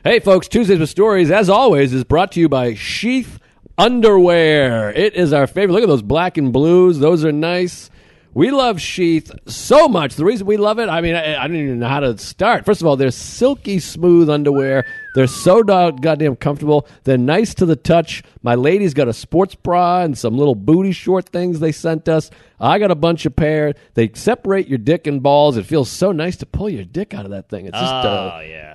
Hey, folks, Tuesdays with Stories, as always, is brought to you by Sheath Underwear. It is our favorite. Look at those black and blues. Those are nice. We love Sheath so much. The reason we love it, I don't even know how to start. First of all, they're silky smooth underwear. They're so goddamn comfortable. They're nice to the touch. My lady's got a sports bra and some little booty short things they sent us. I got a bunch of pair. They separate your dick and balls. It feels so nice to pull your dick out of that thing. It's just,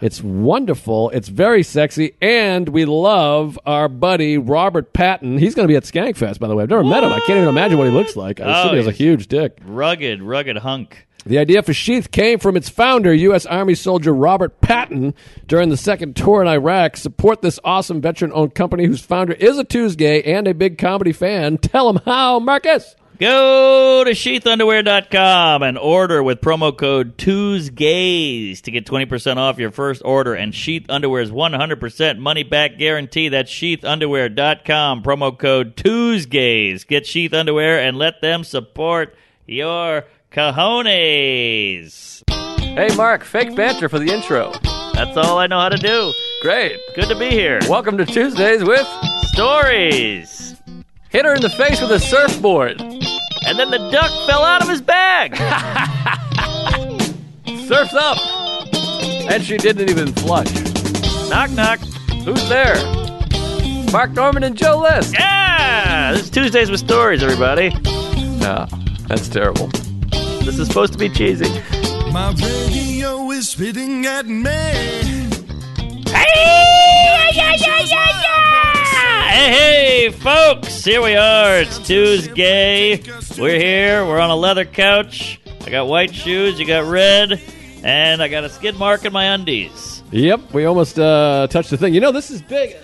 It's wonderful. It's very sexy. And we love our buddy, Robert Patton. He's going to be at Skankfest, by the way. I've never met him. I can't even imagine what he looks like. I assume he has a huge dick. Rugged hunk. The idea for Sheath came from its founder, U.S. Army soldier Robert Patton, during the second tour in Iraq. Support this awesome veteran-owned company whose founder is a Tuesday and a big comedy fan. Tell him how, Marcus. Go to sheathunderwear.com and order with promo code TUESGAYS to get 20% off your first order. And Sheath Underwear's 100% money-back guarantee. That's sheathunderwear.com, promo code TUESGAYS. Get Sheath Underwear and let them support your cojones. Hey, Mark, fake banter for the intro. That's all I know how to do. Great. Good to be here. Welcome to Tuesdays with Stories. Hit her in the face with a surfboard. And then the duck fell out of his bag. Surf's up. And she didn't even flush. Knock, knock. Who's there? Mark Norman and Joe List. Yeah! This is Tuesdays with Stories, everybody. No, that's terrible. This is supposed to be cheesy. My radio is spitting at me. Hey, folks, here we are. It's Tuesday. We're here. We're on a leather couch. I got white shoes. You got red. And I got a skid mark in my undies. Yep, we almost touched the thing. You know, this is big.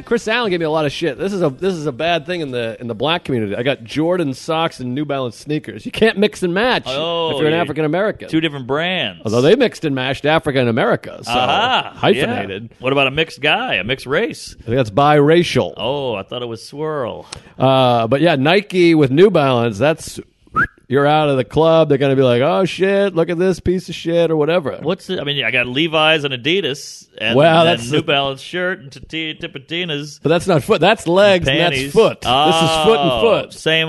Chris Allen gave me a lot of shit. This is a bad thing in the black community. I got Jordan socks and New Balance sneakers. You can't mix and match if you're an African American. Two different brands. Although they mixed and matched Africa and America, so hyphenated. Yeah. What about a mixed guy, a mixed race? I think that's biracial. Oh, I thought it was swirl. But yeah, Nike with New Balance. That's. You're out of the club. They're going to be like, oh, shit, look at this piece of shit or whatever. I got Levi's and Adidas and that's New Balance shirt and Tipitinas. But that's not foot. That's legs and that's foot. This is foot and foot. Same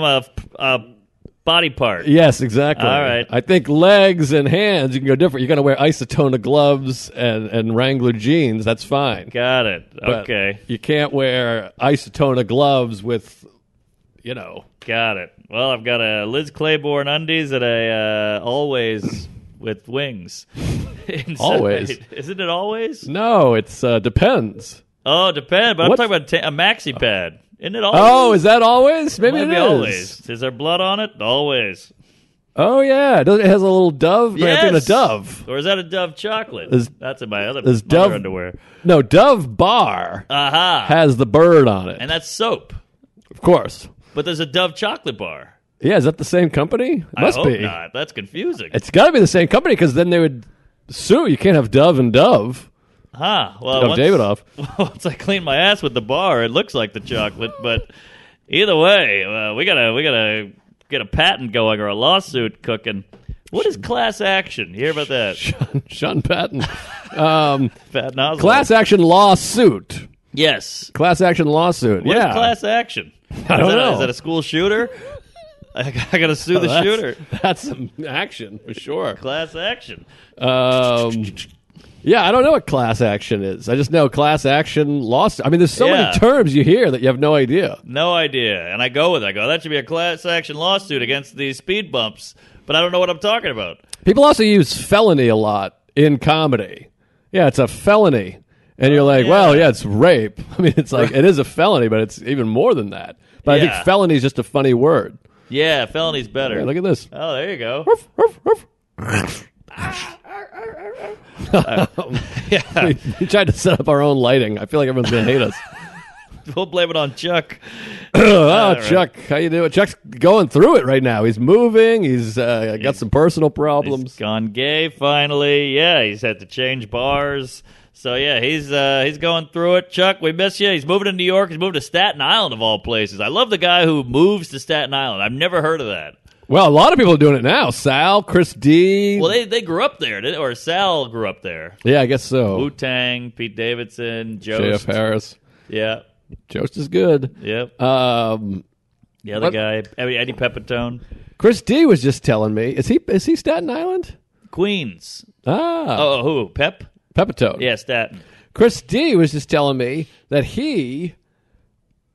body part. Yes, exactly. All right. I think legs and hands, you can go different. You're going to wear Isotona gloves and Wrangler jeans. That's fine. Got it. But okay. you can't wear Isotona gloves with, Got it. Well, I've got a Liz Claiborne undies and a Always with wings. Always? Isn't it Always? No, it's depends. Oh, depends. But I'm talking about a maxi pad. Isn't it Always? Oh, is that Always? Maybe it is. Always. Is there blood on it? Always. Oh, yeah. It has a little dove. Yes. I'm thinking a Dove. Or is that a Dove chocolate? That's in my other Dove underwear. No, Dove Bar has the bird on it. And that's soap. Of course. But there's a Dove chocolate bar. Yeah, is that the same company? It must be. Not. That's confusing. It's got to be the same company because then they would sue. You can't have Dove and Dove. Well, Davidoff. Once I clean my ass with the bar, it looks like the chocolate. But either way, we gotta get a patent going or a lawsuit cooking. What is class action? You hear about that? Sean Patton. Patton Oswalt. Class action lawsuit. Yes. Class action lawsuit. What is class action? I don't know. Is that a school shooter? I got to sue the shooter. That's some action for sure. Class action. Yeah, I don't know what class action is. I just know class action lawsuit. I mean, there's so many terms you hear that you have no idea. No idea. And I go with it. I go, that should be a class action lawsuit against these speed bumps. But I don't know what I'm talking about. People also use felony a lot in comedy. Yeah, it's a felony. And you're like, well, yeah, it's rape. I mean, it's like, it is a felony, but it's even more than that. But I think felony is just a funny word. Yeah, felony's better. Yeah, look at this. Oh, there you go. We tried to set up our own lighting. I feel like everyone's going to hate us. We'll blame it on Chuck. Chuck, how you doing? Chuck's going through it right now. He's moving. He's got some personal problems. He's gone gay finally. Yeah, he's had to change bars. So, yeah, he's going through it. Chuck, we miss you. He's moving to New York. He's moving to Staten Island, of all places. I love the guy who moves to Staten Island. I've never heard of that. Well, a lot of people are doing it now. Sal, Chris D. Well, they grew up there, or Sal grew up there. Yeah, I guess so. Wu-Tang, Pete Davidson, Jost. J.F. Harris. Yeah. Jost is good. Yep. The other guy, Eddie Pepitone. Chris D was just telling me. Is he Staten Island? Queens. Ah. Oh, who? Pepitone. Yeah, Staten. Chris D was just telling me that he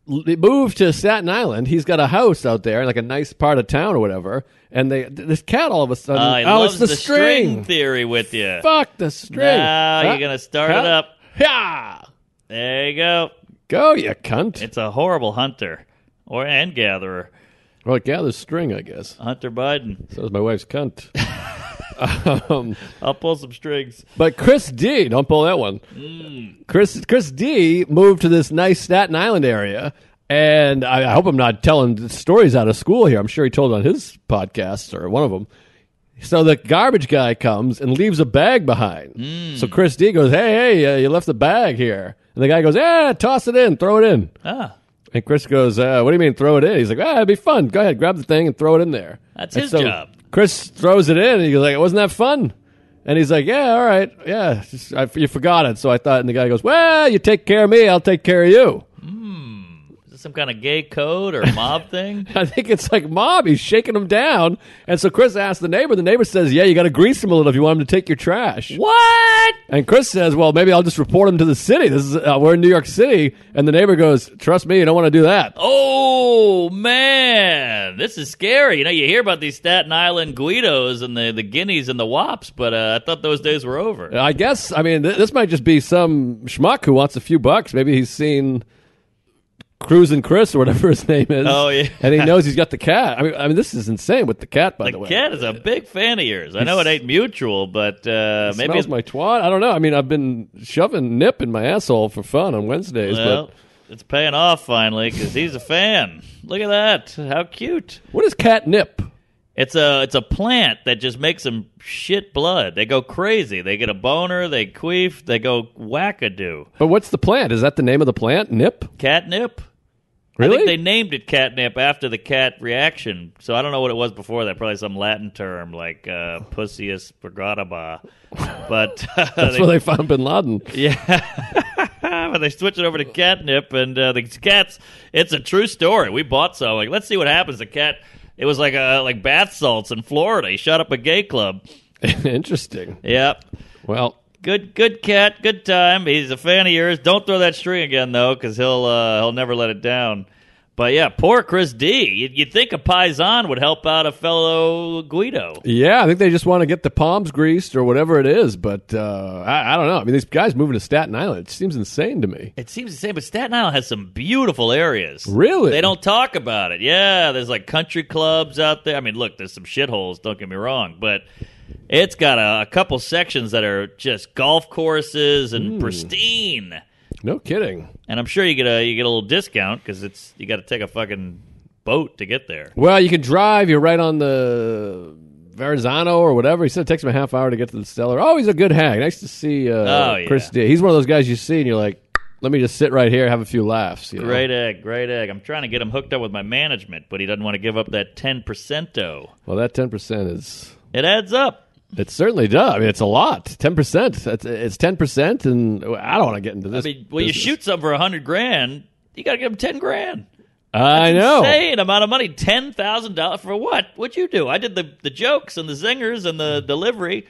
moved to Staten Island. He's got a house out there, like a nice part of town or whatever. And this cat all of a sudden, He loves it's the string theory with you. Fuck the string. Now you're going to start it up. Yeah. There you go. Go, you cunt. It's a horrible hunter and gatherer. Well, it gathers string, I guess. Hunter Biden. So is my wife's cunt. I'll pull some strings. But Chris D, don't pull that one. Chris D moved to this nice Staten Island area, and I hope I'm not telling stories out of school here. I'm sure he told it on his podcast or one of them. So the garbage guy comes and leaves a bag behind. So Chris D goes, hey, you left the bag here. And the guy goes, toss it in, throw it in. And Chris goes, what do you mean throw it in? He's like, it'd be fun. Go ahead, grab the thing and throw it in there. That's his job. Chris throws it in, and he goes like, wasn't that fun? And he's like, yeah, all right. Yeah, you forgot it. So I thought, and the guy goes, well, you take care of me, I'll take care of you. Is this some kind of gay code or mob thing? I think it's like mob. He's shaking him down. And so Chris asks the neighbor. The neighbor says, yeah, you got to grease him a little if you want him to take your trash. What? And Chris says, well, maybe I'll just report him to the city. This is we're in New York City. And the neighbor goes, trust me, you don't want to do that. Oh, man. This is scary. You hear about these Staten Island Guidos and the Guineas and the Wops, but I thought those days were over. I guess, this might just be some schmuck who wants a few bucks. Maybe he's seen Cruisin' Chris or whatever his name is. Oh, yeah. And he knows he's got the cat. This is insane with the cat, by the way. The cat is a big fan of yours. I know it ain't mutual, but maybe smells my twat. I don't know. I've been shoving Nip in my asshole for fun on Wednesdays. Well, but it's paying off finally because he's a fan. Look at that. How cute. What is catnip? It's a plant that just makes them shit blood. They go crazy. They get a boner. They queef. They go wackadoo. But what's the plant? Is that the name of the plant? Nip? Catnip. Really? I think they named it catnip after the cat reaction. So I don't know what it was before that. Probably some Latin term like Pussius Bergadaba. But that's where they found Bin Laden. Yeah. But they switched it over to catnip, and the cats. It's a true story. We bought some. Like, let's see what happens. The cat. It was like bath salts in Florida. He shot up a gay club. Interesting. Yep. Well, good cat, good time. He's a fan of yours. Don't throw that string again though, because he'll never let it down. But yeah, poor Chris D. You'd think a paisan would help out a fellow Guido. Yeah, I think they just want to get the palms greased or whatever it is. But I don't know. These guys moving to Staten Island, it seems insane to me. It seems insane, but Staten Island has some beautiful areas. Really? They don't talk about it. Yeah, there's like country clubs out there. Look, there's some shitholes, don't get me wrong, but it's got a couple sections that are just golf courses and pristine. No kidding. And I'm sure you get a little discount because you got to take a fucking boat to get there. Well, you can drive. You're right on the Verrazano or whatever. He said it takes him a half hour to get to the cellar. Oh, he's a good hang. Nice to see Chris D. He's one of those guys you see and you're like, let me just sit right here, have a few laughs. Great egg. I'm trying to get him hooked up with my management, but he doesn't want to give up that 10%. Well, that 10% is... It adds up. It certainly does. It's a lot. 10%. It's 10%, and I don't want to get into this. You shoot something for $100,000, you got to give him $10,000. I know. Insane amount of money. $10,000 for what? What'd you do? I did the jokes and the zingers and the delivery.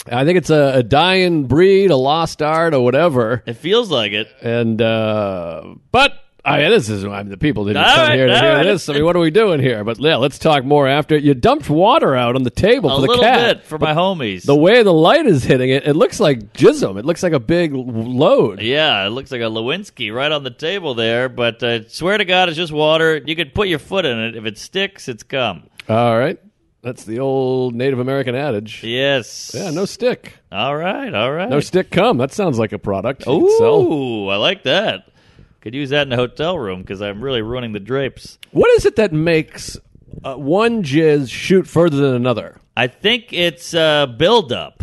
I think it's a dying breed, a lost art, or whatever. It feels like it. And but. This is the people didn't come here to hear this. What are we doing here? But yeah, let's talk more after. You dumped water out on the table for the cat. A little bit for my homies. The way the light is hitting it, it looks like jism. It looks like a big load. Yeah, it looks like a Lewinsky right on the table there. But swear to God, it's just water. You could put your foot in it. If it sticks, it's cum. All right. That's the old Native American adage. Yes. Yeah, no stick. All right. No stick cum. That sounds like a product. Ooh, I like that. Could use that in a hotel room because I'm really ruining the drapes. What is it that makes one jizz shoot further than another? I think it's buildup.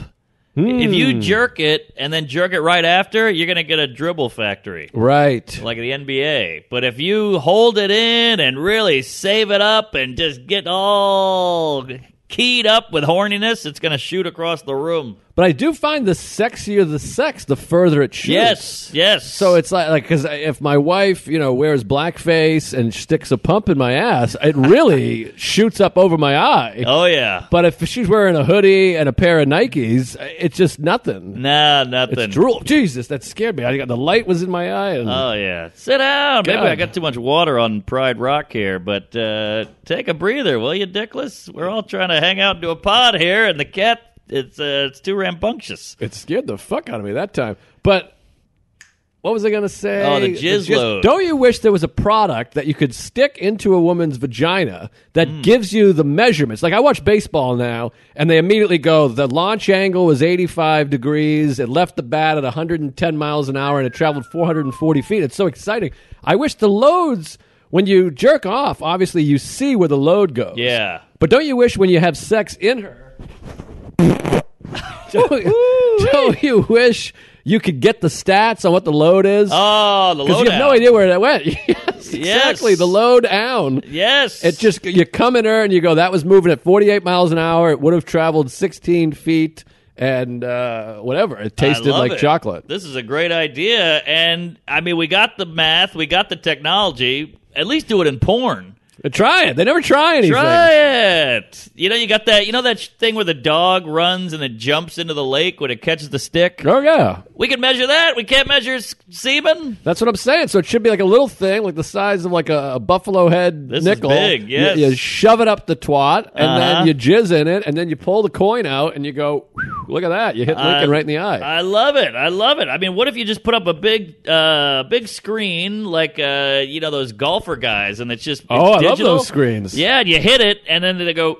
If you jerk it and then jerk it right after, you're going to get a dribble factory. Right. Like the NBA. But if you hold it in and really save it up and just get all keyed up with horniness, it's going to shoot across the room. But I do find the sexier the sex, the further it shoots. Yes. So it's like because if my wife, wears blackface and sticks a pump in my ass, it really shoots up over my eye. Oh, yeah. But if she's wearing a hoodie and a pair of Nikes, it's just nothing. Nah, nothing. It's drool. Jesus, that scared me. The light was in my eye. And Oh, yeah. Sit down. Maybe God. I got too much water on Pride Rock here, but take a breather, will you, Dickless? We're all trying to hang out into a pod here, and the cat... It's too rambunctious. It scared the fuck out of me that time. But what was I going to say? Oh, the jizz load. Don't you wish there was a product that you could stick into a woman's vagina that gives you the measurements? Like I watch baseball now, and they immediately go, the launch angle was 85 degrees. It left the bat at 110 miles an hour, and it traveled 440 feet. It's so exciting. I wish the loads, when you jerk off, obviously you see where the load goes. Yeah. But don't you wish when you have sex in her... Don't you wish you could get the stats on what the load is? Oh, the load Because you have no idea where that went. Yes, exactly. Yes. The load down. Yes. It just, you come in her and you go, that was moving at 48 miles an hour. It would have traveled 16 feet and whatever. It tasted I love like it. chocolate. This is a great idea. And, I mean, we got the math. We got the technology. At least do it in porn. Try it. They never try anything. Try it. You got that. That thing where the dog runs and it jumps into the lake when it catches the stick. Oh, yeah. We can measure that. We can't measure semen. That's what I'm saying. So it should be like a little thing, like the size of like a buffalo head This is nickel. big, yes. You shove it up the twat, and then Uh-huh. you jizz in it, and then you pull the coin out, and you go, "Whew, look at that. You hit Lincoln right in the eye. I love it. I love it. I mean, what if you just put up a big screen like those golfer guys, and it's just Oh, I love digital? those screens. Yeah, and you hit it, and then they go.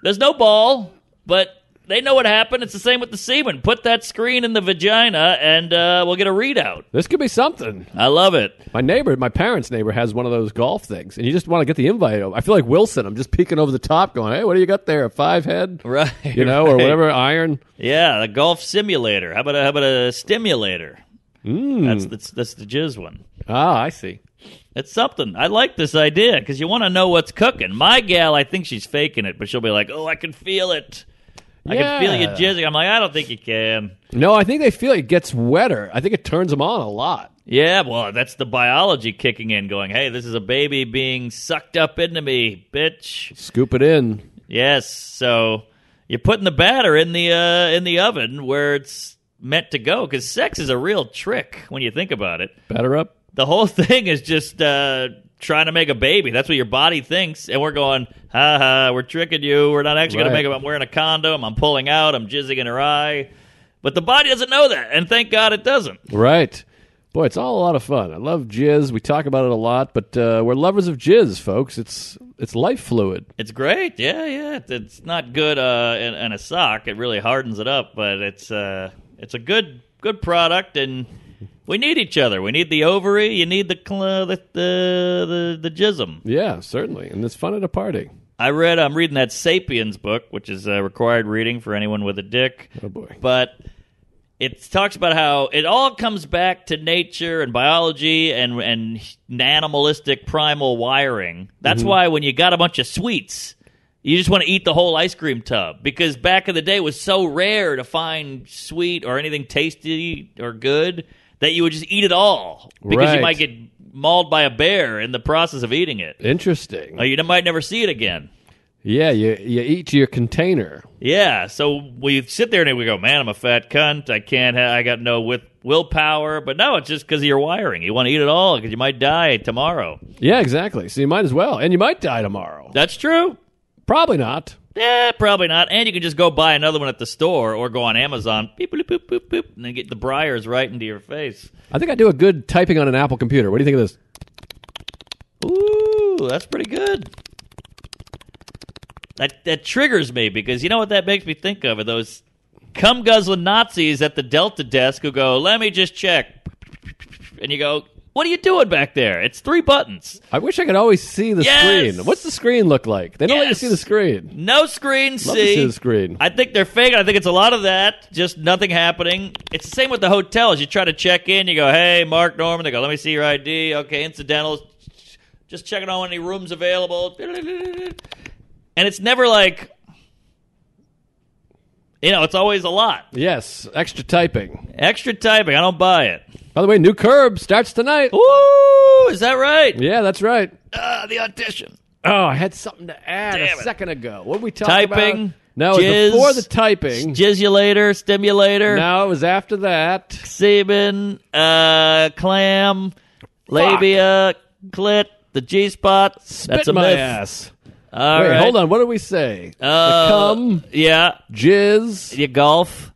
There's no ball, but they know what happened. It's the same with the semen. Put that screen in the vagina, and we'll get a readout. This could be something. I love it. My parents' neighbor has one of those golf things, and you just want to get the invite over. I feel like Wilson. I'm just peeking over the top going, hey, what do you got there, a 5-head? Right. Or right. whatever, iron? Yeah, the golf simulator. How about a stimulator? That's the jizz one. Ah, I see. It's something. I like this idea because you want to know what's cooking. My gal, I think she's faking it, but she'll be like, oh, I can feel it. I can feel you jizzing. I'm like, I don't think you can. No, I think they feel it gets wetter. I think it turns them on a lot. Yeah, well, that's the biology kicking in, going, hey, this is a baby being sucked up into me, bitch. Scoop it in. Yes, so you're putting the batter in the oven where it's meant to go because sex is a real trick when you think about it. Batter up. The whole thing is just trying to make a baby. That's what your body thinks. And we're going, ha ha, we're tricking you. We're not actually going to make it. I'm wearing a condom. I'm pulling out. I'm jizzing in her eye. But the body doesn't know that. And thank God it doesn't. Right. Boy, it's all a lot of fun. I love jizz. We talk about it a lot, but we're lovers of jizz, folks. It's life fluid. It's great. Yeah. It's not good in a sock. It really hardens it up. But it's a good product, and we need each other. We need the ovary. You need the jism. Yeah, certainly. And it's fun at a party. I'm reading that Sapiens book, which is required reading for anyone with a dick. Oh, boy. But it talks about how it all comes back to nature and biology and animalistic primal wiring. That's why when you got a bunch of sweets, you just want to eat the whole ice cream tub. Because back in the day, it was so rare to find sweet or anything tasty or good that you would just eat it all. Because you might get mauled by a bear in the process of eating it. Interesting. Or you might never see it again. Yeah, you eat your container. Yeah, so we sit there and we go, man, I'm a fat cunt. I got no willpower. But no, it's just because of your wiring. You want to eat it all because you might die tomorrow. Yeah, exactly. So you might as well. And you might die tomorrow. That's true. Probably not. Yeah, probably not. And you can just go buy another one at the store or go on Amazon, beep, boop, boop, boop, boop, and then get the briars right into your face. I think I do a good typing on an Apple computer. What do you think of this? Ooh, that's pretty good. That triggers me because you know what that makes me think of? Are those cum-guzzling Nazis at the Delta desk who go, let me just check. And you go, What are you doing back there? It's 3 buttons. I wish I could always see the screen. What's the screen look like? They don't let you see the screen. No screen. Love to see the screen. I think they're fake. I think it's a lot of that. Just nothing happening. It's the same with the hotels. You try to check in. You go, hey, Mark Norman. They go, let me see your ID. Okay, incidentals. Just checking on any rooms available. And it's never like, it's always a lot. Yes, extra typing. Extra typing. I don't buy it. By the way, new Curb starts tonight. Ooh, is that right? Yeah, that's right. The audition. Oh, I had something to add Damn a second ago. What did we talk typing, about? No, it was before the typing. Jizzulator, stimulator. No, it was after that. Semen, clam, labia, clit, the G-spot. Spit That's a my myth. ass. All Wait, right. hold on. What did we say? The cum, Yeah. jizz, You golf,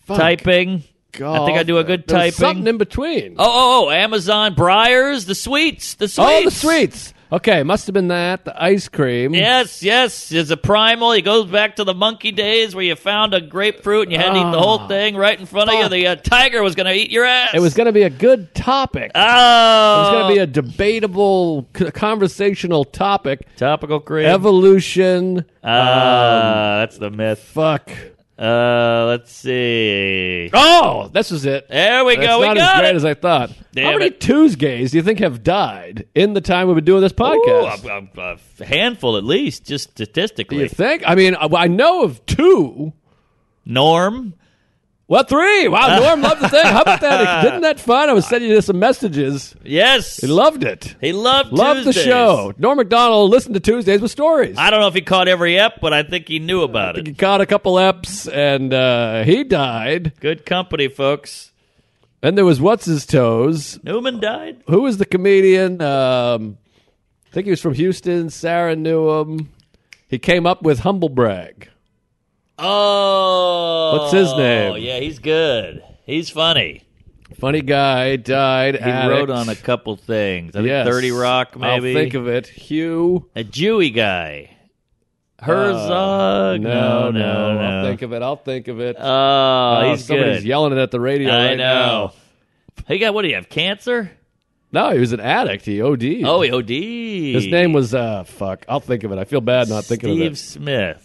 fuck, typing. golf. I think I do a good There was typing. something in between. Oh, Amazon, Briars, the sweets. Oh, the sweets. Okay, must have been that. The ice cream. Yes. There's a primal. It goes back to the monkey days where you found a grapefruit and you had to eat the whole thing right in front of you. The tiger was going to eat your ass. It was going to be a good topic. It was going to be a debatable, conversational topic. Topical cream. Evolution. That's the myth. Fuck. Let's see. Oh, this was it. There we That's go. We not got as great it. as I thought. Damn How many it. Tuesdays do you think have died in the time we've been doing this podcast? Ooh, a handful at least, just Do statistically. you think? I mean, I know of 2. Norm. Well, 3. Wow, Norm loved the thing. How about that? Isn't that fun? I was sending you some messages. Yes. He loved it. He loved Loved the Tuesdays. show. Norm MacDonald listened to Tuesdays with Stories. I don't know if he caught every ep, but I think he knew about He it. caught a couple eps, and he died. Good company, folks. Then there was What's His Toes. Newman died? Who was the comedian? I think he was from Houston. Sarah knew him. He came up with Humble Brag. Oh. What's his name? Oh, yeah, he's good. He's funny. Funny guy, died. He wrote on a couple things. I think 30 Rock, maybe. I'll think of it. Hugh. A Jewy guy. Herzog. No. No. I'll think of it. Oh, he's somebody's good. yelling it at the radio I right know. now. He got, what do you have, cancer? No, he was an addict. He OD'd. Oh, he OD'd. His name was, fuck. I'll think of it. I feel bad not thinking of it. Smith.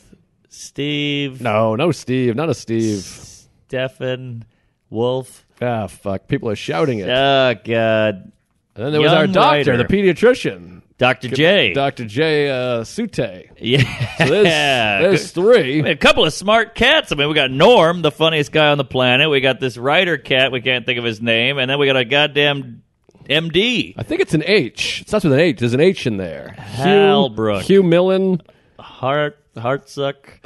Steve. No Steve. Not a Steve. Stephen Wolf. Ah, fuck. People are shouting it. Oh, God. And then there was our Young doctor, writer. the pediatrician. Dr. J. Dr. J. Sute. Yeah. So there's 3. A couple of smart cats. I mean, we got Norm, the funniest guy on the planet. We got this writer cat. We can't think of his name. And then we got a goddamn MD. I think it's an H. It starts with an H. There's an H in there. Halbrook. Hugh Millen. Heartsuck.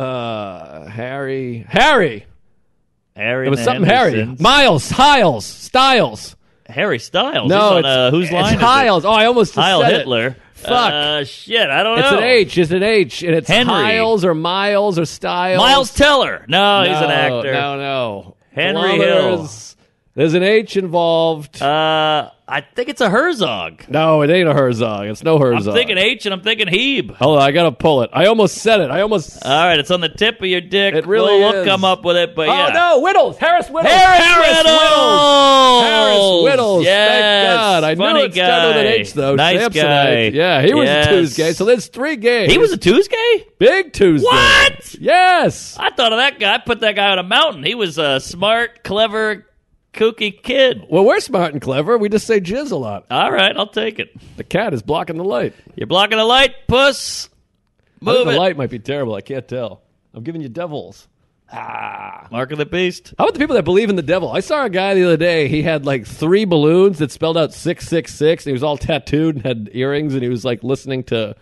Harry. Harry. It was something Harry. Miles. Hiles. Styles. Harry Styles. No, He's on, whose line it's is Hiles. it? Oh, I almost just Heil said Hitler. It. Fuck. Shit, I don't know. It's an H. It's an H. And it's Henry. Hiles or Miles or Styles. Miles Teller. No, he's an actor. No. Henry Kilometers. There's an H involved. I think it's a Herzog. No, it ain't a Herzog. It's no Herzog. I'm thinking H and I'm thinking Hebe. Hold on, I gotta pull it. I almost said it. All right, it's on the tip of your dick. It really we'll is. come up with it, but yeah. Oh no, Whittles. Harris Whittles. Harris Whittles. Yes. Thank God. I Funny knew it started with an guy. H though. Nice Samsonite. guy. Yeah, he was Yes. a Tuesday. So there's 3 games. He was a Tuesday? big Tuesday. What? Yes. I thought of that guy. I put that guy on a mountain. He was a smart, clever, kooky kid. Well, we're smart and clever. We just say jizz a lot. All right, I'll take it. The cat is blocking the light. You're blocking the light, puss. I think Move the it. light might be terrible. I can't tell. I'm giving you devils. Mark of the beast. How about the people that believe in the devil? I saw a guy the other day. He had like 3 balloons that spelled out 666. And he was all tattooed and had earrings. And he was like listening to,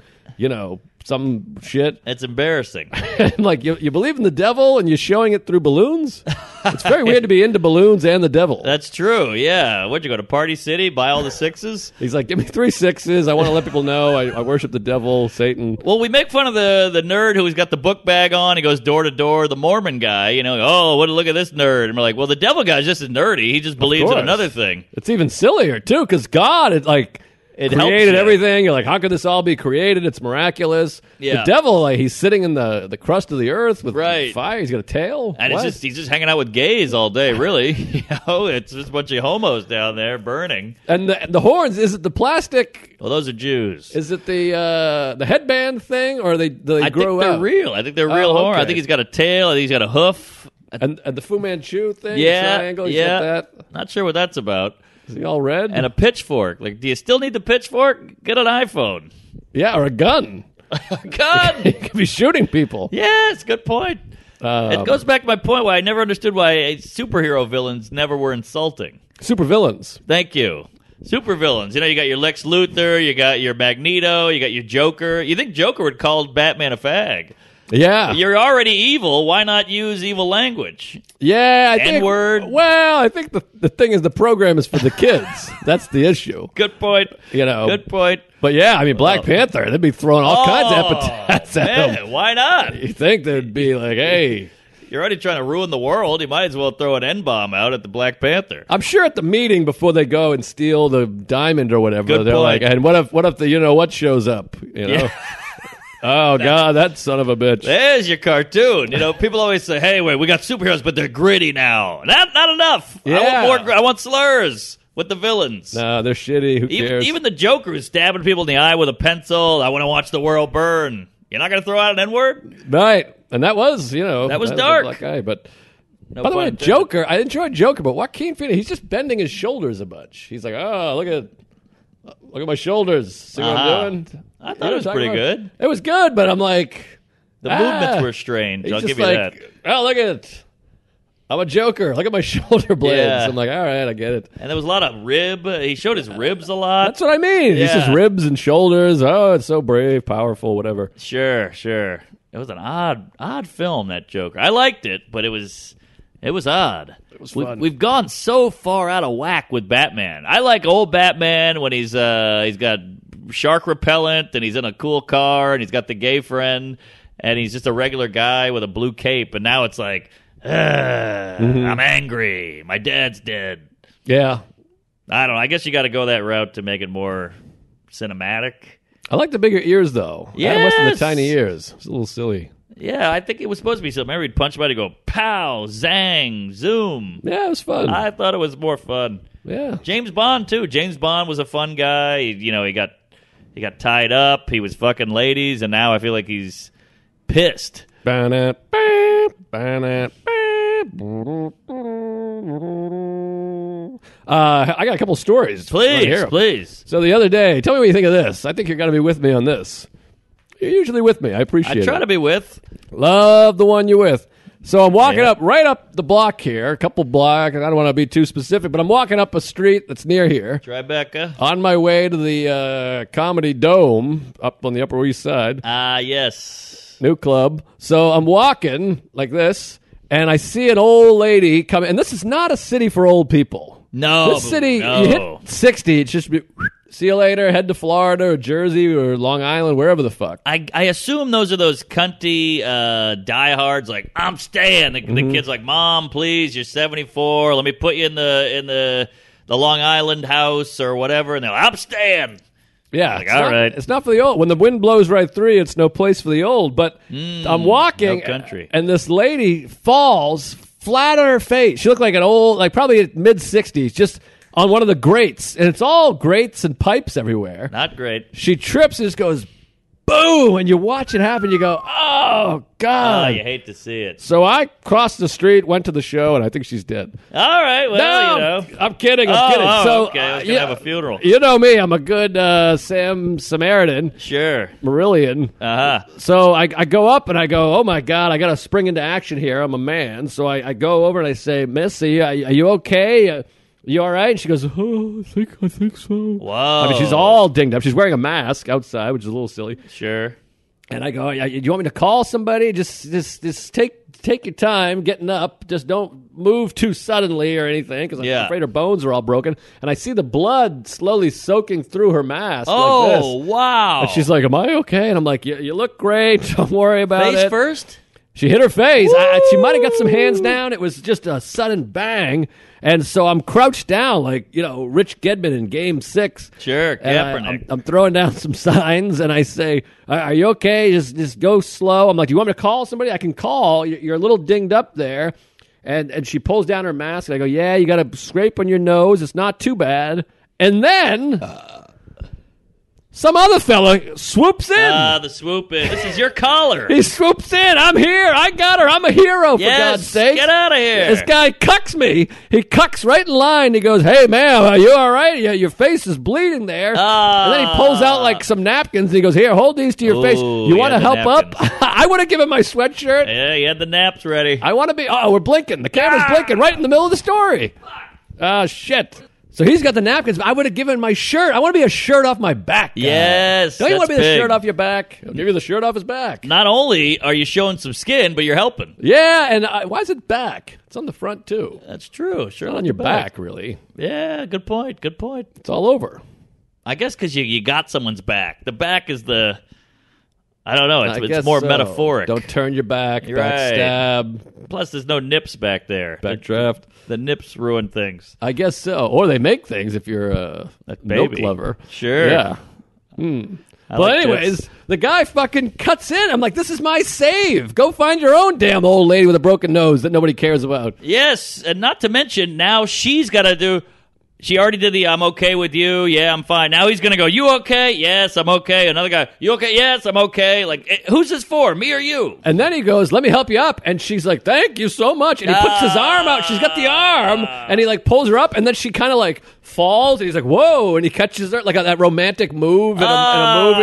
some shit. It's embarrassing. And like, you believe in the devil and you're showing it through balloons? It's very weird to be into balloons and the devil. That's true, yeah. What'd you go to Party City, buy all the 6s? He's like, give me 3 6s. I want to let people know I worship the devil, Satan. Well, we make fun of the nerd who's got the book bag on. He goes door to door. The Mormon guy, look at this nerd. And we're like, well, the devil guy's just as nerdy. He just believes in course. another thing. It's even sillier, too, because God, It helps created you. everything. You're like, how could this all be created? It's miraculous. Yeah. The devil, like, he's sitting in the crust of the earth with Right. fire. He's got a tail. And What? he's just hanging out with gays all day, really. It's just a bunch of homos down there burning. And the horns, is it the plastic? Well, those are Jews. Is it the headband thing, or they I grow think they're out? real. I think they're real horn. okay. I think he's got a tail. I think he's got a hoof. And the Fu Manchu thing, Yeah, the triangle, he's yeah. got that. Not sure what that's about. Is he all red? And a pitchfork. Like, do you still need the pitchfork? Get an iPhone. yeah, or a gun. God. He could be shooting people. Yes, good point. It goes back to my point why I never understood why superhero villains never were insulting. Super villains. Thank you. Super villains. You know, you got your Lex Luthor, you got your Magneto, you got your Joker. You think Joker would call Batman a fag? Yeah. You're already evil. Why not use evil language? Yeah, I think. N-word. Well, I think the thing is the program is for the kids. That's the issue. Good point. You know. Good point. But yeah, I mean, Black Panther, they'd be throwing all kinds of epithets at man, him. why not? You think they'd be like, hey. You're already trying to ruin the world. You might as well throw an N-bomb out at the Black Panther. I'm sure at the meeting before they go and steal the diamond or whatever, Good they're point. like, and what if the what shows up? You know? Yeah. Oh God, that son of a bitch. There's your cartoon. You know, people always say, "Hey, wait, we got superheroes, but they're gritty now." Not enough. Yeah. I want more. I want slurs with the villains. No, they're shitty. Who cares? Even the Joker who's stabbing people in the eye with a pencil. I want to watch the world burn. You're not going to throw out an N-word? Right. And that was, That was a dark. black guy. But No by the way, pun intended. Joker, I enjoyed Joker, but Joaquin Phoenix, he's just bending his shoulders a bunch. He's like, oh, look at my shoulders. See what I'm doing? I thought it was pretty good. It was good, but I'm like, The movements were strange. he's I'll just give you like, that. oh, look at it. I'm a Joker. Look at my shoulder blades. Yeah. I'm like, all right, I get it. And there was a lot of rib. He showed his ribs a lot. That's what I mean. He's just Yeah. ribs and shoulders. Oh, it's so brave, powerful, whatever. Sure. It was an odd film, that Joker. I liked it, but it was odd. It was fun. We've gone so far out of whack with Batman. I like old Batman when he's got shark repellent and he's in a cool car and he's got the gay friend and he's just a regular guy with a blue cape. And now it's like, I'm angry. My dad's dead. Yeah. I don't know. I guess you got to go that route to make it more cinematic. I like the bigger ears, though. Yes. I must have the tiny ears. It's a little silly. Yeah, I think it was supposed to be something. Remember, he'd punch somebody, go pow, zang, zoom. Yeah, it was fun. I thought it was more fun. Yeah. James Bond too. James Bond was a fun guy. He got tied up. He was fucking ladies, and now I feel like he's pissed. I got a couple stories. Please, please. So the other day, tell me what you think of this. I think you're going to be with me on this. You're usually with me. I appreciate it. I try to be with. Love the one you're with. So I'm walking right up the block here, a couple blocks. I don't want to be too specific, but I'm walking up a street that's near here. Tribeca. On my way to the Comedy Dome up on the Upper East Side. Yes. New club. So I'm walking like this, and I see an old lady coming. And this is not a city for old people. No. This city, no. you hit 60, it's just be, see you later, head to Florida or Jersey or Long Island, wherever the fuck. I assume those are those cunty diehards. Like, I'm staying. The kid's like, Mom, please, you're 74. Let me put you in the Long Island house or whatever. And they're like, I'm staying. Yeah, Like, it's all not, right. It's not for the old. When the wind blows right through you, it's no place for the old. But I'm walking, no country. and this lady falls flat on her face. She looked like an old, like probably mid-60s, just on one of the grates. And it's all grates and pipes everywhere. Not great. She trips and just goes, boom! And you watch it happen, you go, oh, God. You hate to see it. So I crossed the street, went to the show, and I think she's dead. All right, well, No, I'm kidding. I'm kidding. Oh, So, okay. I was going to have a funeral. You know me. I'm a good Sam Samaritan, Sure. Marillion. Uh-huh. So I go up and I go, oh, my God, I got to spring into action here. I'm a man. So I go over and I say, Miss, are you okay? You all right? And she goes, oh, I think so. Whoa. I mean, she's all dinged up. She's wearing a mask outside, which is a little silly. Sure. And I go, do you want me to call somebody? Just take your time getting up. Just don't move too suddenly or anything because I'm afraid her bones are all broken. And I see the blood slowly soaking through her mask like this. Wow. And she's like, am I okay? And I'm like, you look great. Don't worry about it. Face first? She hit her face. She might have got some hands down. It was just a sudden bang. And so I'm crouched down like, Rich Gedman in Game 6. Sure, Kaepernick. I'm throwing down some signs, and I say, are you okay? Just go slow. I'm like, do you want me to call somebody? I can call. You're a little dinged up there. And she pulls down her mask, and I go, yeah, you got a scrape on your nose. It's not too bad. And then... some other fella swoops in. The swoop in. This is your caller. He swoops in. I'm here. I got her. I'm a hero, for God's sake. Get out of here. This guy cucks me. He cucks right in line. He goes, hey, ma'am, are you all right? Your face is bleeding there. And then he pulls out like some napkins, and he goes, here, hold these to your face. You want to help up? I would have given my sweatshirt. Yeah, you had the naps ready. I want to be... Oh, we're blinking. The camera's blinking right in the middle of the story. Oh, shit. So he's got the napkins. I would have given my shirt. I want to be a shirt off my back. Yes. Don't you want to be big. the shirt off your back? I'll give you the shirt off his back. Not only are you showing some skin, but you're helping. Yeah, and why is it back? It's on the front, too. That's true. Sure, Not on your back, really. Yeah, good point. It's all over. I guess because you got someone's back. The back is the... I don't know. It's more so. Metaphoric. Don't turn your back. You're right. Backstab. Plus, there's no nips back there. Backdraft. The nips ruin things. I guess so. Or they make things if you're a milk lover. Sure. Yeah. But anyways, the guy fucking cuts in. I'm like, this is my save. Go find your own damn old lady with a broken nose that nobody cares about. Yes, and not to mention, now she's got to do... She already did the I'm okay with you. Yeah, I'm fine. Now he's going to go, you okay? Yes, I'm okay. Another guy, you okay? Yes, I'm okay. Like, who's this for? Me or you? And then he goes, let me help you up. And she's like, thank you so much. And he puts his arm out. She's got the arm. And he like pulls her up. And then she kind of like falls. And he's like, whoa. And he catches her like that romantic move in a movie.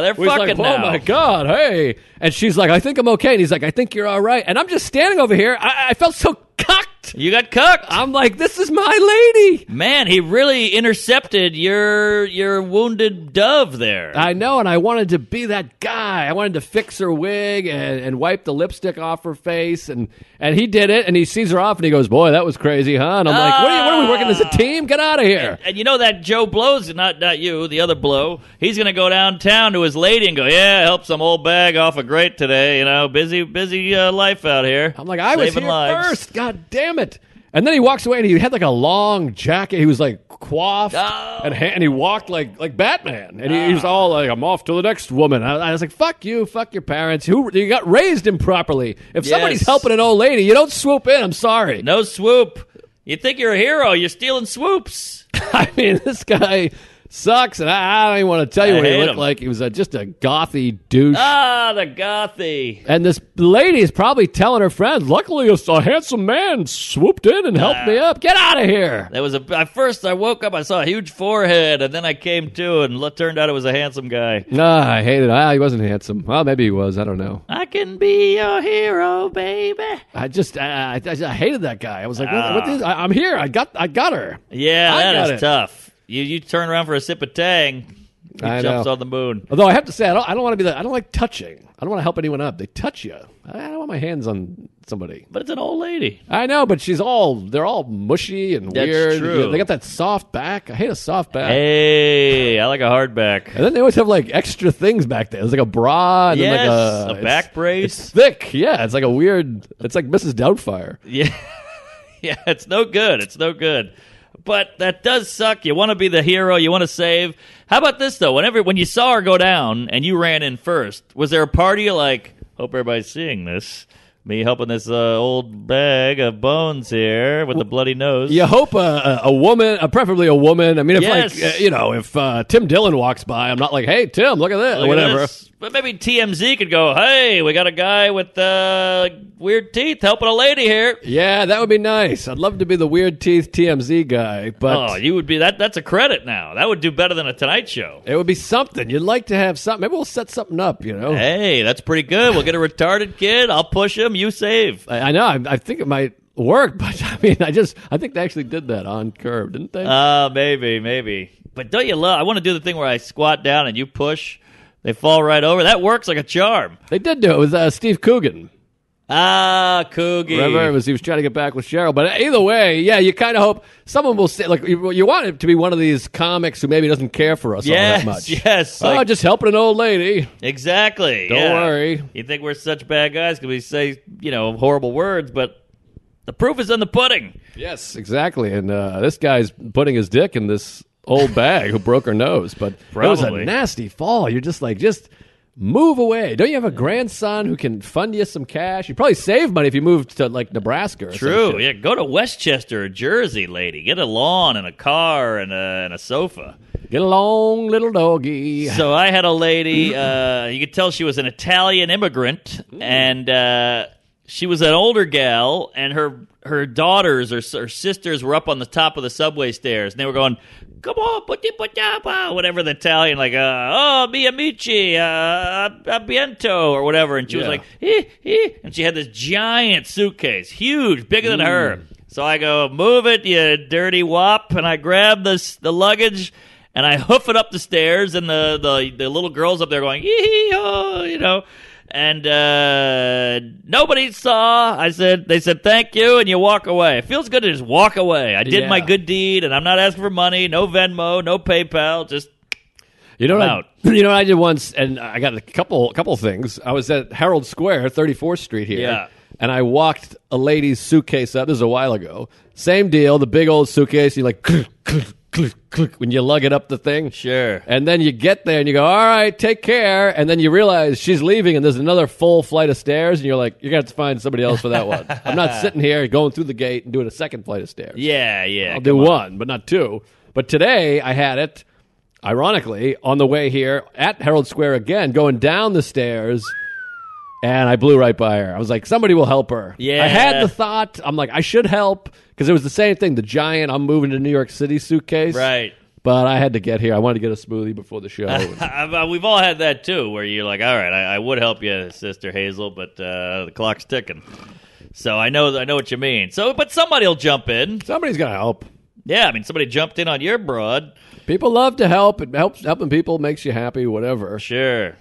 They're fucking like, oh my God, hey. And she's like, I think I'm okay. And he's like, I think you're all right. And I'm just standing over here. I felt so cocked. You got cooked. I'm like, this is my lady. Man, he really intercepted your wounded dove there. I know, and I wanted to be that guy. I wanted to fix her wig and wipe the lipstick off her face, and he did it, and he sees her off, and he goes, boy, that was crazy, huh? And I'm like, what are we working as a team? Get out of here. And you know that Joe Blow's, not you, the other Blow, he's going to go downtown to his lady and go, yeah, help some old bag off a grate today, busy life out here. I'm like, I was here lives. first. God damn it. And then he walks away, and he had like a long jacket. He was like coiffed, and he walked like Batman. And he was all like, I'm off to the next woman. I was like, fuck you, fuck your parents. You got raised improperly. If somebody's helping an old lady, you don't swoop in. I'm sorry. No swoop. You think you're a hero. You're stealing swoops. I mean, this guy sucks, and I don't even want to tell you what he looked like. He was just a gothy douche. The gothy. And this lady is probably telling her friends, luckily a handsome man swooped in and helped me up. Get out of here. That was at first I woke up, I saw a huge forehead, and then I came to, and it turned out it was a handsome guy. I hated it. He wasn't handsome. Well, maybe he was. I don't know. I can be your hero, baby. I hated that guy. I was like, what is, I'm here. I got her. Yeah, that is tough. You turn around for a sip of Tang, he jumps on the moon. Although I have to say, I don't want to be I don't like touching. I don't want to help anyone up. They touch you. I don't want my hands on somebody. But it's an old lady. I know, but they're all mushy and weird. True. They got that soft back. I hate a soft back. Hey, I like a hard back. And then they always have like extra things back there. There's like a bra and then like a back brace. It's thick. Yeah, it's like it's like Mrs. Doubtfire. Yeah. Yeah, it's no good. It's no good. But that does suck. You want to be the hero. You want to save. How about this, though? When you saw her go down and you ran in first, was there a party like, hope everybody's seeing this, me helping this old bag of bones here with the bloody nose? You hope a woman, preferably a woman. I mean, if Tim Dillon walks by, I'm not like, hey, Tim, look at this, or whatever. But maybe TMZ could go, hey, we got a guy with weird teeth helping a lady here. Yeah, that would be nice. I'd love to be the weird teeth TMZ guy. But you would be that. That's a credit now. That would do better than a Tonight Show. It would be something. You'd like to have something. Maybe we'll set something up, Hey, that's pretty good. We'll get a retarded kid. I'll push him. You save. I know. I think it might work, but I mean, I think they actually did that on Curb, didn't they? Maybe. But don't you love? I want to do the thing where I squat down and you push. They fall right over. That works like a charm. They did do it with Steve Coogan. Ah, Coogie. Remember, he was trying to get back with Cheryl. But either way, yeah, you kind of hope someone will say, like, you want it to be one of these comics who maybe doesn't care for us all that much. Yes. Oh, just helping an old lady. Exactly. Don't worry. You think we're such bad guys because we say, horrible words, but the proof is in the pudding. Yes, exactly. And this guy's putting his dick in this old bag who broke her nose. But it was a nasty fall. You're just like, move away. Don't you have a grandson who can fund you some cash? You'd probably save money if you moved to, like, Nebraska or True. Yeah, go to Westchester, Jersey, lady. Get a lawn and a car and a sofa. Get along, little doggy. So I had a lady, you could tell she was an Italian immigrant, and she was an older gal, and her daughters or sisters were up on the top of the subway stairs, and they were going, come on, whatever the Italian, like, oh, mi amici, abiento, or whatever. And she was like, and she had this giant suitcase, huge, bigger than her. So I go, move it, you dirty wop, and I grab the luggage, and I hoof it up the stairs, and the little girls up there going, hee-hee-oh, And nobody saw. They said thank you, and you walk away. It feels good to just walk away. I did my good deed, and I'm not asking for money. No Venmo, no PayPal. Just out. You know what I did once, and I got a couple things. I was at Herald Square, 34th Street here. Yeah. And I walked a lady's suitcase up. This is a while ago. Same deal. The big old suitcase. You like click when you lug it up the thing. Sure. And then you get there and you go, all right, take care. And then you realize she's leaving and there's another full flight of stairs. And you're like, you're going to have to find somebody else for that one. I'm not sitting here going through the gate and doing a second flight of stairs. Yeah. I'll do one, but not two. But today I had it, ironically, on the way here at Herald Square again, going down the stairs. And I blew right by her. I was like, somebody will help her. Yeah. I had the thought. I'm like, I should help. Because it was the same thing. The giant, I'm moving to New York City suitcase. Right. But I had to get here. I wanted to get a smoothie before the show. We've all had that, too, where you're like, all right, I would help you, Sister Hazel, but the clock's ticking. So I know what you mean. But somebody will jump in. Somebody's got to help. Yeah, I mean, somebody jumped in on your broad. People love to help. It helps. Helping people makes you happy, whatever. Sure.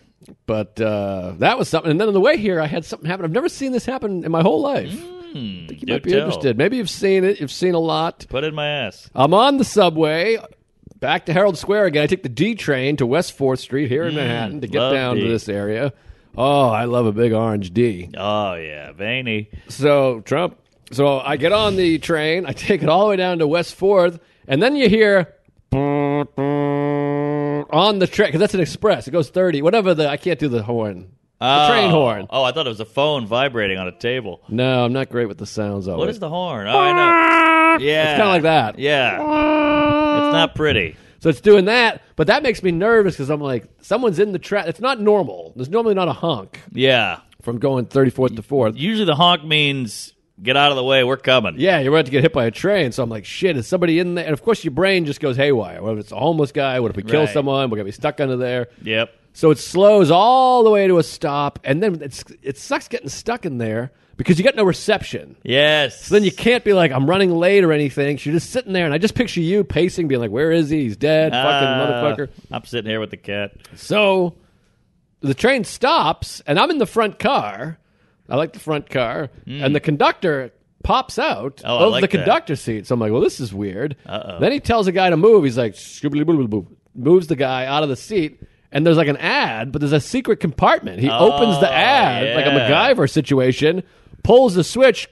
But that was something. And then on the way here, I had something happen. I've never seen this happen in my whole life. I think you might be interested. Maybe you've seen it. You've seen a lot. Put it in my ass. I'm on the subway back to Herald Square again. I take the D train to West 4th Street here in Manhattan to get down to this area. Oh, I love a big orange D. Oh, yeah. Veiny. So I get on the train. I take it all the way down to West 4th. And then you hear on the train, because that's an express. It goes 30. I can't do the horn. The train horn. Oh, I thought it was a phone vibrating on a table. No, I'm not great with the sounds of it. What is the horn? Oh, I know. Yeah. It's kind of like that. Yeah. It's not pretty. So it's doing that, but that makes me nervous because I'm like, someone's in the track. It's not normal. There's normally not a honk. Yeah. From going 34th to 4th. Usually the honk means get out of the way, we're coming. Yeah, you're about to get hit by a train. So I'm like, shit, is somebody in there? And of course your brain just goes haywire. What if it's a homeless guy? What if we kill someone? We're going to be stuck under there. Yep. So it slows all the way to a stop, and then it sucks getting stuck in there because you got no reception. Yes. So then you can't be like, I'm running late or anything. So you're just sitting there, and I just picture you pacing, being like, where is he? He's dead. Fucking motherfucker. I'm sitting here with the cat. So the train stops, and I'm in the front car. I like the front car. And the conductor pops out of the conductor seat. So I'm like, well, this is weird. Then he tells a guy to move. He's like, moves the guy out of the seat. And there's like an ad, but there's a secret compartment. He opens the ad, like a MacGyver situation, pulls the switch,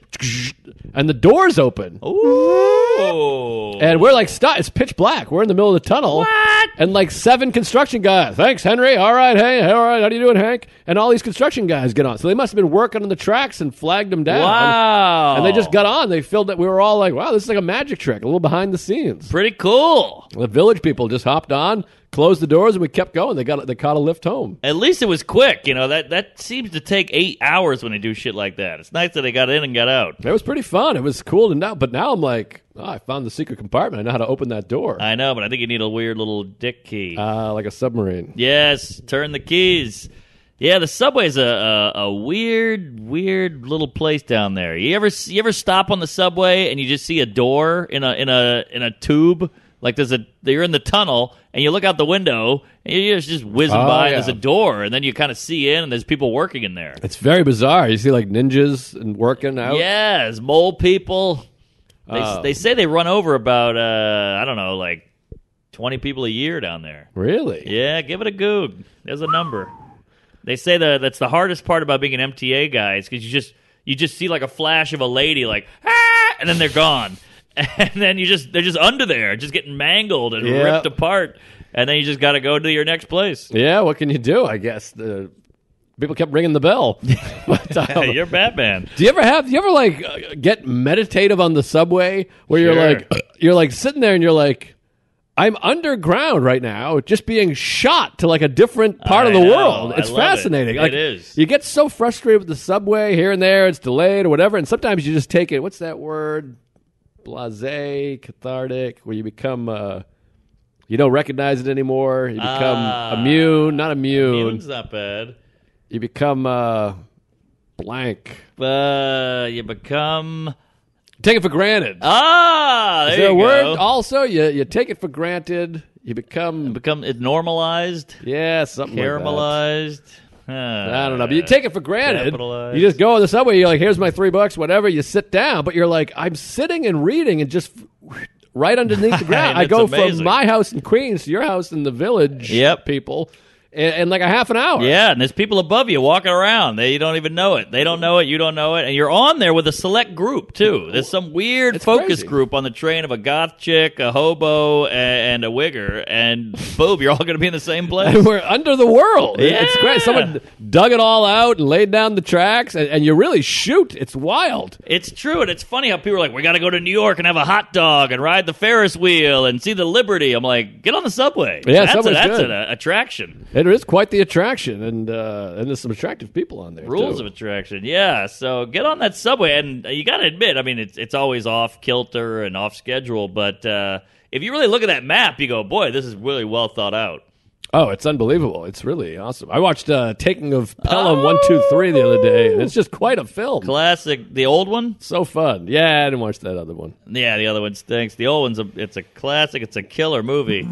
and the doors open. Ooh. And we're like stuck. It's pitch black. We're in the middle of the tunnel. What? And like 7 construction guys. Thanks, Henry. All right, hey. All right, how you doing, Hank? And all these construction guys get on. So they must have been working on the tracks and flagged them down. Wow. And they just got on. They filled it. We were all like, wow, this is like a magic trick. A little behind the scenes. Pretty cool. The village people just hopped on, closed the doors, and we kept going. They caught a lift home. At least it was quick. You know, that seems to take 8 hours when they do shit like that. It's nice that they got in and got out. It was pretty fun. It was cool to know. But now I'm like, I found the secret compartment. I know how to open that door. I know, but I think you need a weird little dick key. Like a submarine. Yes, turn the keys. Yeah, the subway's a weird little place down there. You ever stop on the subway and you just see a door in a tube Like you're in the tunnel and you look out the window and you're just whizzing by. And there's a door, and then you kind of see in, and there's people working in there. It's very bizarre. You see like ninjas and working out. Yes, mole people. They say they run over about I don't know, like 20 people a year down there. Really? Yeah, give it a goog. There's a number. They say that's the hardest part about being an MTA guy is because you just see like a flash of a lady like and then they're gone. And then they're just under there, just getting mangled and ripped apart. And then you just got to go to your next place. Yeah, what can you do? I guess people kept ringing the bell. But, you're Batman. Do you ever like get meditative on the subway where you're like sitting there and you're like, I'm underground right now, just being shot to like a different part of the world. It's fascinating. It is. You get so frustrated with the subway here and there, it's delayed or whatever, and sometimes you just take it. What's that word? Blasé, cathartic, where you become, you don't recognize it anymore. You become immune, not immune. Immune's not bad. You become blank. You become... Take it for granted. There Is there a you word? go. Also, you take it for granted. You become it normalized. Yeah, something caramelized. I don't know, but you take it for granted. Capitalized. You just go on the subway. You're like, here's my $3, whatever. You sit down, but you're like, I'm sitting and reading and just right underneath the ground. I go from my house in Queens to your house in the Village. Yep, people. In like a half an hour. Yeah, and there's people above you walking around. They don't even know it. They don't know it. You don't know it. And you're on there with a select group, too. There's some weird focus group on the train of a goth chick, a hobo, and a wigger. And boom, you're all going to be in the same place. And we're under the world. Yeah. It's great. Someone dug it all out and laid down the tracks, and you really shoot. It's wild. It's true, and it's funny how people are like, we got to go to New York and have a hot dog and ride the Ferris wheel and see the Liberty. I'm like, get on the subway. Yeah, that's good. an attraction. It is quite the attraction, and there's some attractive people on there. Rules of attraction, yeah. So get on that subway, and you got to admit, I mean, it's always off kilter and off schedule, but if you really look at that map, you go, boy, this is really well thought out. Oh, it's unbelievable. It's really awesome. I watched Taking of Pelham 1, 2, 3 the other day, and it's just quite a film. Classic. The old one? So fun. Yeah, I didn't watch that other one. Yeah, the other one stinks. The old one's it's a classic. It's a killer movie.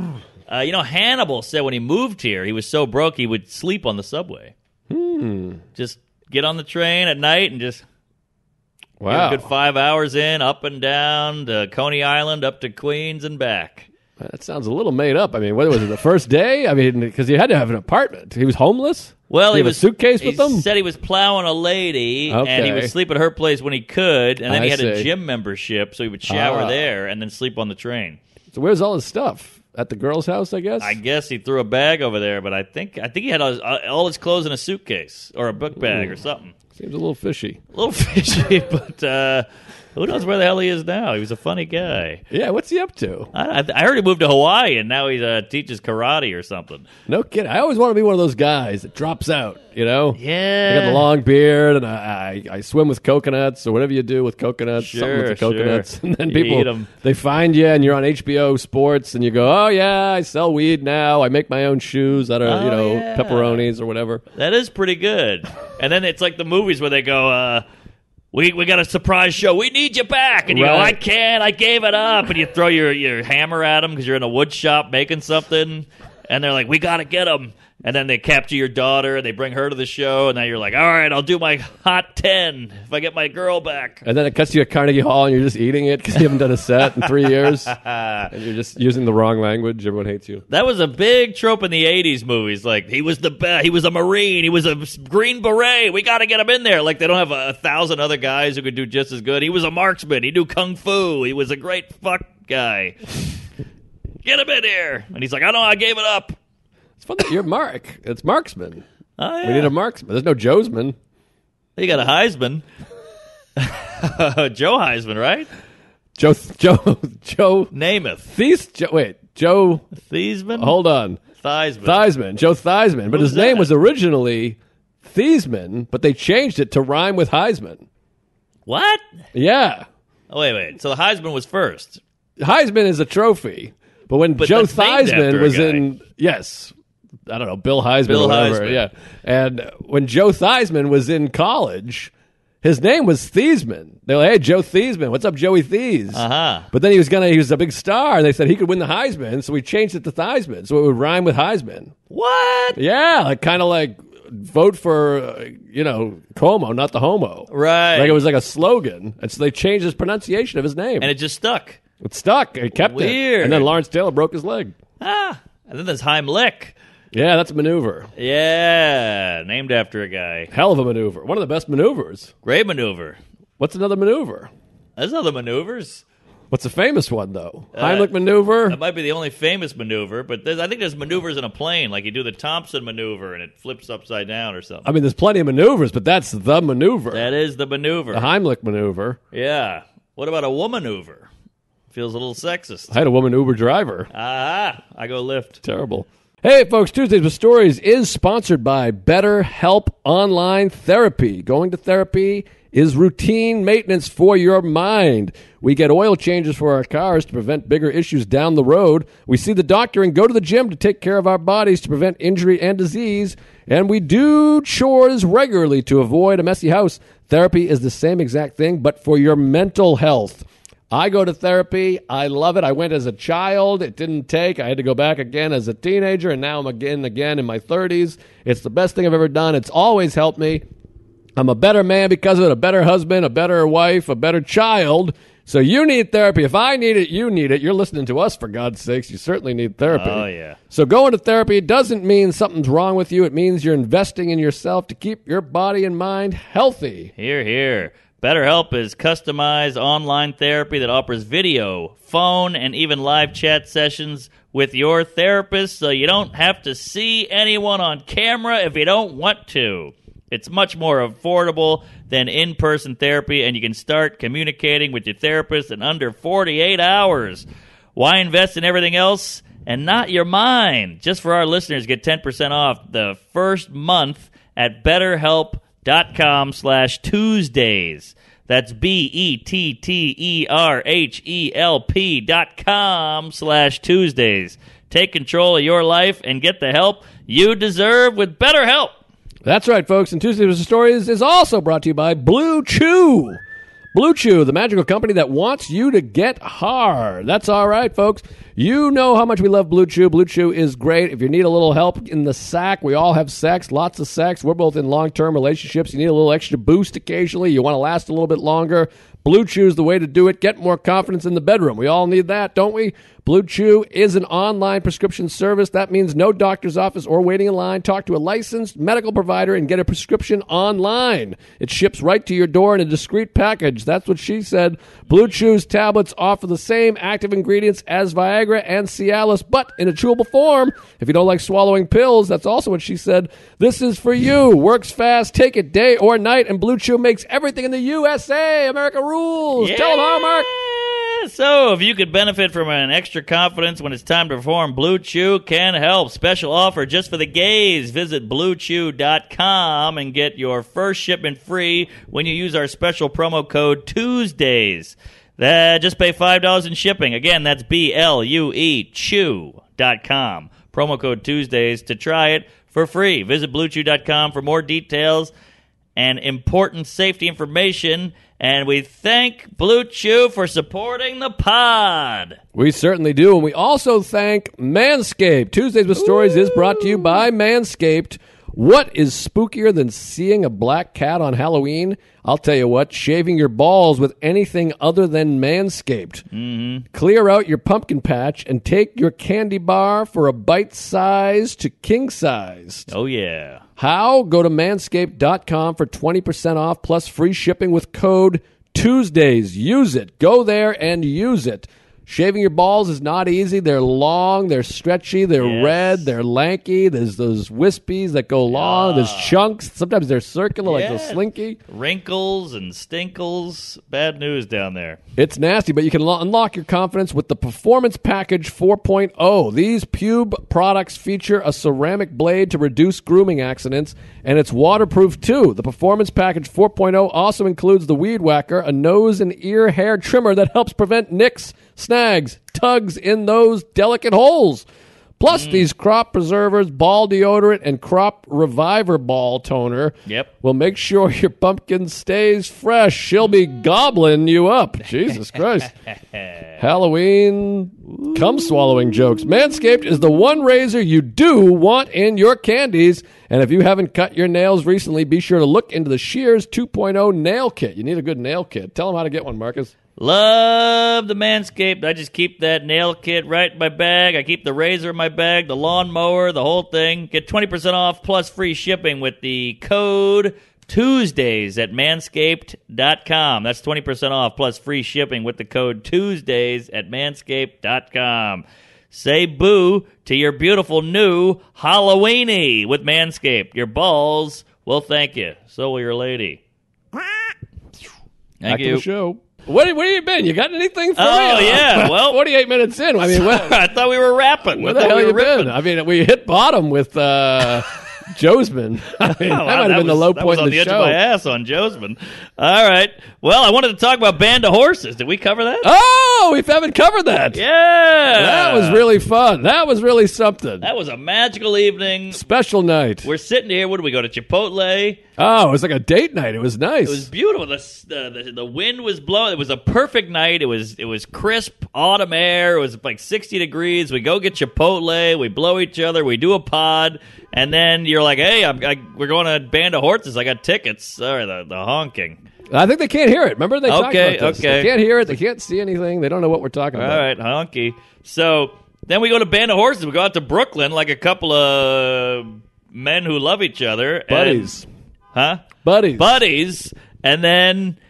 Hannibal said when he moved here, he was so broke he would sleep on the subway. Just get on the train at night and just get a good 5 hours in, up and down to Coney Island, up to Queens and back. That sounds a little made up. I mean, what was it, the first day? I mean, because you had to have an apartment. He was homeless? Well, he had a suitcase with him? He said he was plowing a lady, and he would sleep at her place when he could, and then he had a gym membership, so he would shower there and then sleep on the train. So where's all his stuff? At the girl's house, I guess? I guess he threw a bag over there, but I think he had all his clothes in a suitcase or a book bag or something. Seems a little fishy. A little fishy, but who knows where the hell he is now? He was a funny guy. Yeah, what's he up to? I heard he moved to Hawaii, and now he teaches karate or something. No kidding. I always want to be one of those guys that drops out, you know? Yeah. I got the long beard, and I swim with coconuts, or whatever you do with coconuts, something with the coconuts. And then people, they find you, and you're on HBO Sports, and you go, oh, yeah, I sell weed now. I make my own shoes out of, pepperonis or whatever. That is pretty good. And then it's like the movies where they go, we got a surprise show. We need you back. And you go, I can't. I gave it up. And you throw your hammer at them because you're in a wood shop making something. And they're like, we got to get them. And then they capture your daughter, and they bring her to the show, and now you're like, all right, I'll do my hot 10 if I get my girl back. And then it cuts you at Carnegie Hall, and you're just eating it because you haven't done a set in 3 years. And you're just using the wrong language. Everyone hates you. That was a big trope in the 80s movies. Like, he was the best. He was a Marine. He was a Green Beret. We got to get him in there. Like, they don't have 1,000 other guys who could do just as good. He was a marksman. He knew Kung Fu. He was a great fuck guy. Get him in here. And he's like, I know, I gave it up. It's fun that you're Mark. It's marksman. Oh, yeah. We need a marksman. There's no Joesman. You got a Heisman. Joe Heisman, right? Joe Namath. Joe Theismann? Hold on. Theismann. Joe Theismann. But his name was originally Theismann, but they changed it to rhyme with Heisman. What? Yeah. Oh, wait. So the Heisman was first. Heisman is a trophy. But when Joe Theismann was in, I don't know, Bill Heisman or whatever. Heisman. Yeah. And when Joe Theismann was in college, His name was Thiesman. They're like, hey, Joe Thiesman. What's up, Joey Thies? Uh-huh. But then he was a big star, and they said he could win the Heisman, so we changed it to Theismann, so it would rhyme with Heisman. What? Yeah, kind of like vote for, Cuomo, not the homo. Right. Like it was like a slogan, and so they changed his pronunciation of his name. And it just stuck. It stuck. It kept it. Weird. And then Lawrence Taylor broke his leg. And then there's Heimlich. Yeah, that's a maneuver. Yeah, named after a guy. Hell of a maneuver. One of the best maneuvers. Great maneuver. What's another maneuver? There's other maneuvers. What's a famous one, though? Heimlich maneuver? That might be the only famous maneuver, but I think there's maneuvers in a plane, like you do the Thompson maneuver and it flips upside down or something. I mean, there's plenty of maneuvers, but that's the maneuver. That is the maneuver. The Heimlich maneuver. Yeah. What about a womaneuver? Feels a little sexist. I had a woman Uber driver. I go Lyft. Terrible. Hey, folks, Tuesdays with Stories is sponsored by BetterHelp Online Therapy. Going to therapy is routine maintenance for your mind. We get oil changes for our cars to prevent bigger issues down the road. We see the doctor and go to the gym to take care of our bodies to prevent injury and disease. And we do chores regularly to avoid a messy house. Therapy is the same exact thing, but for your mental health. I go to therapy. I love it. I went as a child. It didn't take. I had to go back again as a teenager, and now I'm again in my 30s. It's the best thing I've ever done. It's always helped me. I'm a better man because of it, a better husband, a better wife, a better child. So you need therapy. If I need it, you need it. You're listening to us, for God's sakes. You certainly need therapy. Oh, yeah. So going to therapy doesn't mean something's wrong with you. It means you're investing in yourself to keep your body and mind healthy. Hear, hear. BetterHelp is customized online therapy that offers video, phone, and even live chat sessions with your therapist, so you don't have to see anyone on camera if you don't want to. It's much more affordable than in-person therapy, and you can start communicating with your therapist in under 48 hours. Why invest in everything else and not your mind? Just for our listeners, get 10% off the first month at BetterHelp.com/Tuesdays. That's BetterHelp.com/Tuesdays. Take control of your life and get the help you deserve with BetterHelp. That's right, folks. And Tuesdays with Stories is also brought to you by Blue Chew. Blue Chew, the magical company that wants you to get hard. That's all right, folks. You know how much we love Blue Chew. Blue Chew is great. If you need a little help in the sack, we all have sex, lots of sex. We're both in long-term relationships. You need a little extra boost occasionally. You want to last a little bit longer. Blue Chew is the way to do it. Get more confidence in the bedroom. We all need that, don't we? Blue Chew is an online prescription service. That means no doctor's office or waiting in line. Talk to a licensed medical provider and get a prescription online. It ships right to your door in a discreet package. That's what she said. Blue Chew's tablets offer the same active ingredients as Viagra and Cialis, but in a chewable form. If you don't like swallowing pills, that's also what she said. This is for you. Works fast. Take it day or night, and Blue Chew makes everything in the USA. America rules. Yeah. Tell them how, Mark. So, if you could benefit from an extra confidence when it's time to perform, Blue Chew can help. Special offer just for the gays. Visit BlueChew.com and get your first shipment free when you use our special promo code Tuesdays. Just pay $5 in shipping. Again, that's BLUE Chew.com. Promo code Tuesdays to try it for free. Visit BlueChew.com for more details and important safety information. And we thank Blue Chew for supporting the pod. We certainly do. And we also thank Manscaped. Tuesdays with Stories is brought to you by Manscaped. What is spookier than seeing a black cat on Halloween? I'll tell you what, shaving your balls with anything other than Manscaped. Mm-hmm. Clear out your pumpkin patch and take your candy bar for a bite-sized to king-sized. Oh, yeah. How? Go to manscaped.com for 20% off plus free shipping with code Tuesdays. Use it. Go there and use it. Shaving your balls is not easy. They're long, they're stretchy, they're red, they're lanky. There's those wispies that go long. There's chunks. Sometimes they're circular like the slinky. Wrinkles and stinkles. Bad news down there. It's nasty, but you can unlock your confidence with the Performance Package 4.0. These pube products feature a ceramic blade to reduce grooming accidents, and it's waterproof too. The Performance Package 4.0 also includes the Weed Whacker, a nose and ear hair trimmer that helps prevent nicks, snags, tugs in those delicate holes. Plus, these crop preservers, ball deodorant, and crop reviver ball toner will make sure your pumpkin stays fresh. She'll be gobbling you up. Jesus Christ. Halloween cum-swallowing jokes. Manscaped is the one razor you do want in your candies. And if you haven't cut your nails recently, be sure to look into the Shears 2.0 nail kit. You need a good nail kit. Tell them how to get one, Marcus. Love the Manscaped. I just keep that nail kit right in my bag. I keep the razor in my bag, the lawnmower, the whole thing. Get 20% off plus free shipping with the code Tuesdays at manscaped.com. That's 20% off plus free shipping with the code Tuesdays at manscaped.com. Say boo to your beautiful new Halloweeny with Manscaped. Your balls will thank you. So will your lady. Back to the show. What have you been? You got anything for me? Oh, yeah. Well, 48 minutes in. I mean, I thought we were rapping. Where the hell you been? I mean, we hit bottom with Joesman. I mean, that might have been the low point of the show. That was on the edge of my ass on Joesman. All right. Well, I wanted to talk about Band of Horses. Did we cover that? Oh, we haven't covered that. Yeah. That was really fun. That was really something. That was a magical evening. Special night. We're sitting here. What do we go to Chipotle? Oh, it was like a date night. It was nice. It was beautiful. The wind was blowing. It was a perfect night. It was crisp autumn air. It was like 60 degrees. We go get Chipotle. We blow each other. We do a pod. And then you're like, hey, we're going to Band of Horses. I got tickets. Sorry, the honking. I think they can't hear it. Remember they talked about this. Okay. They can't hear it. They can't see anything. They don't know what we're talking about. All right, honky. So then we go to Band of Horses. We go out to Brooklyn like a couple of men who love each other. Buddies. Buddies. And then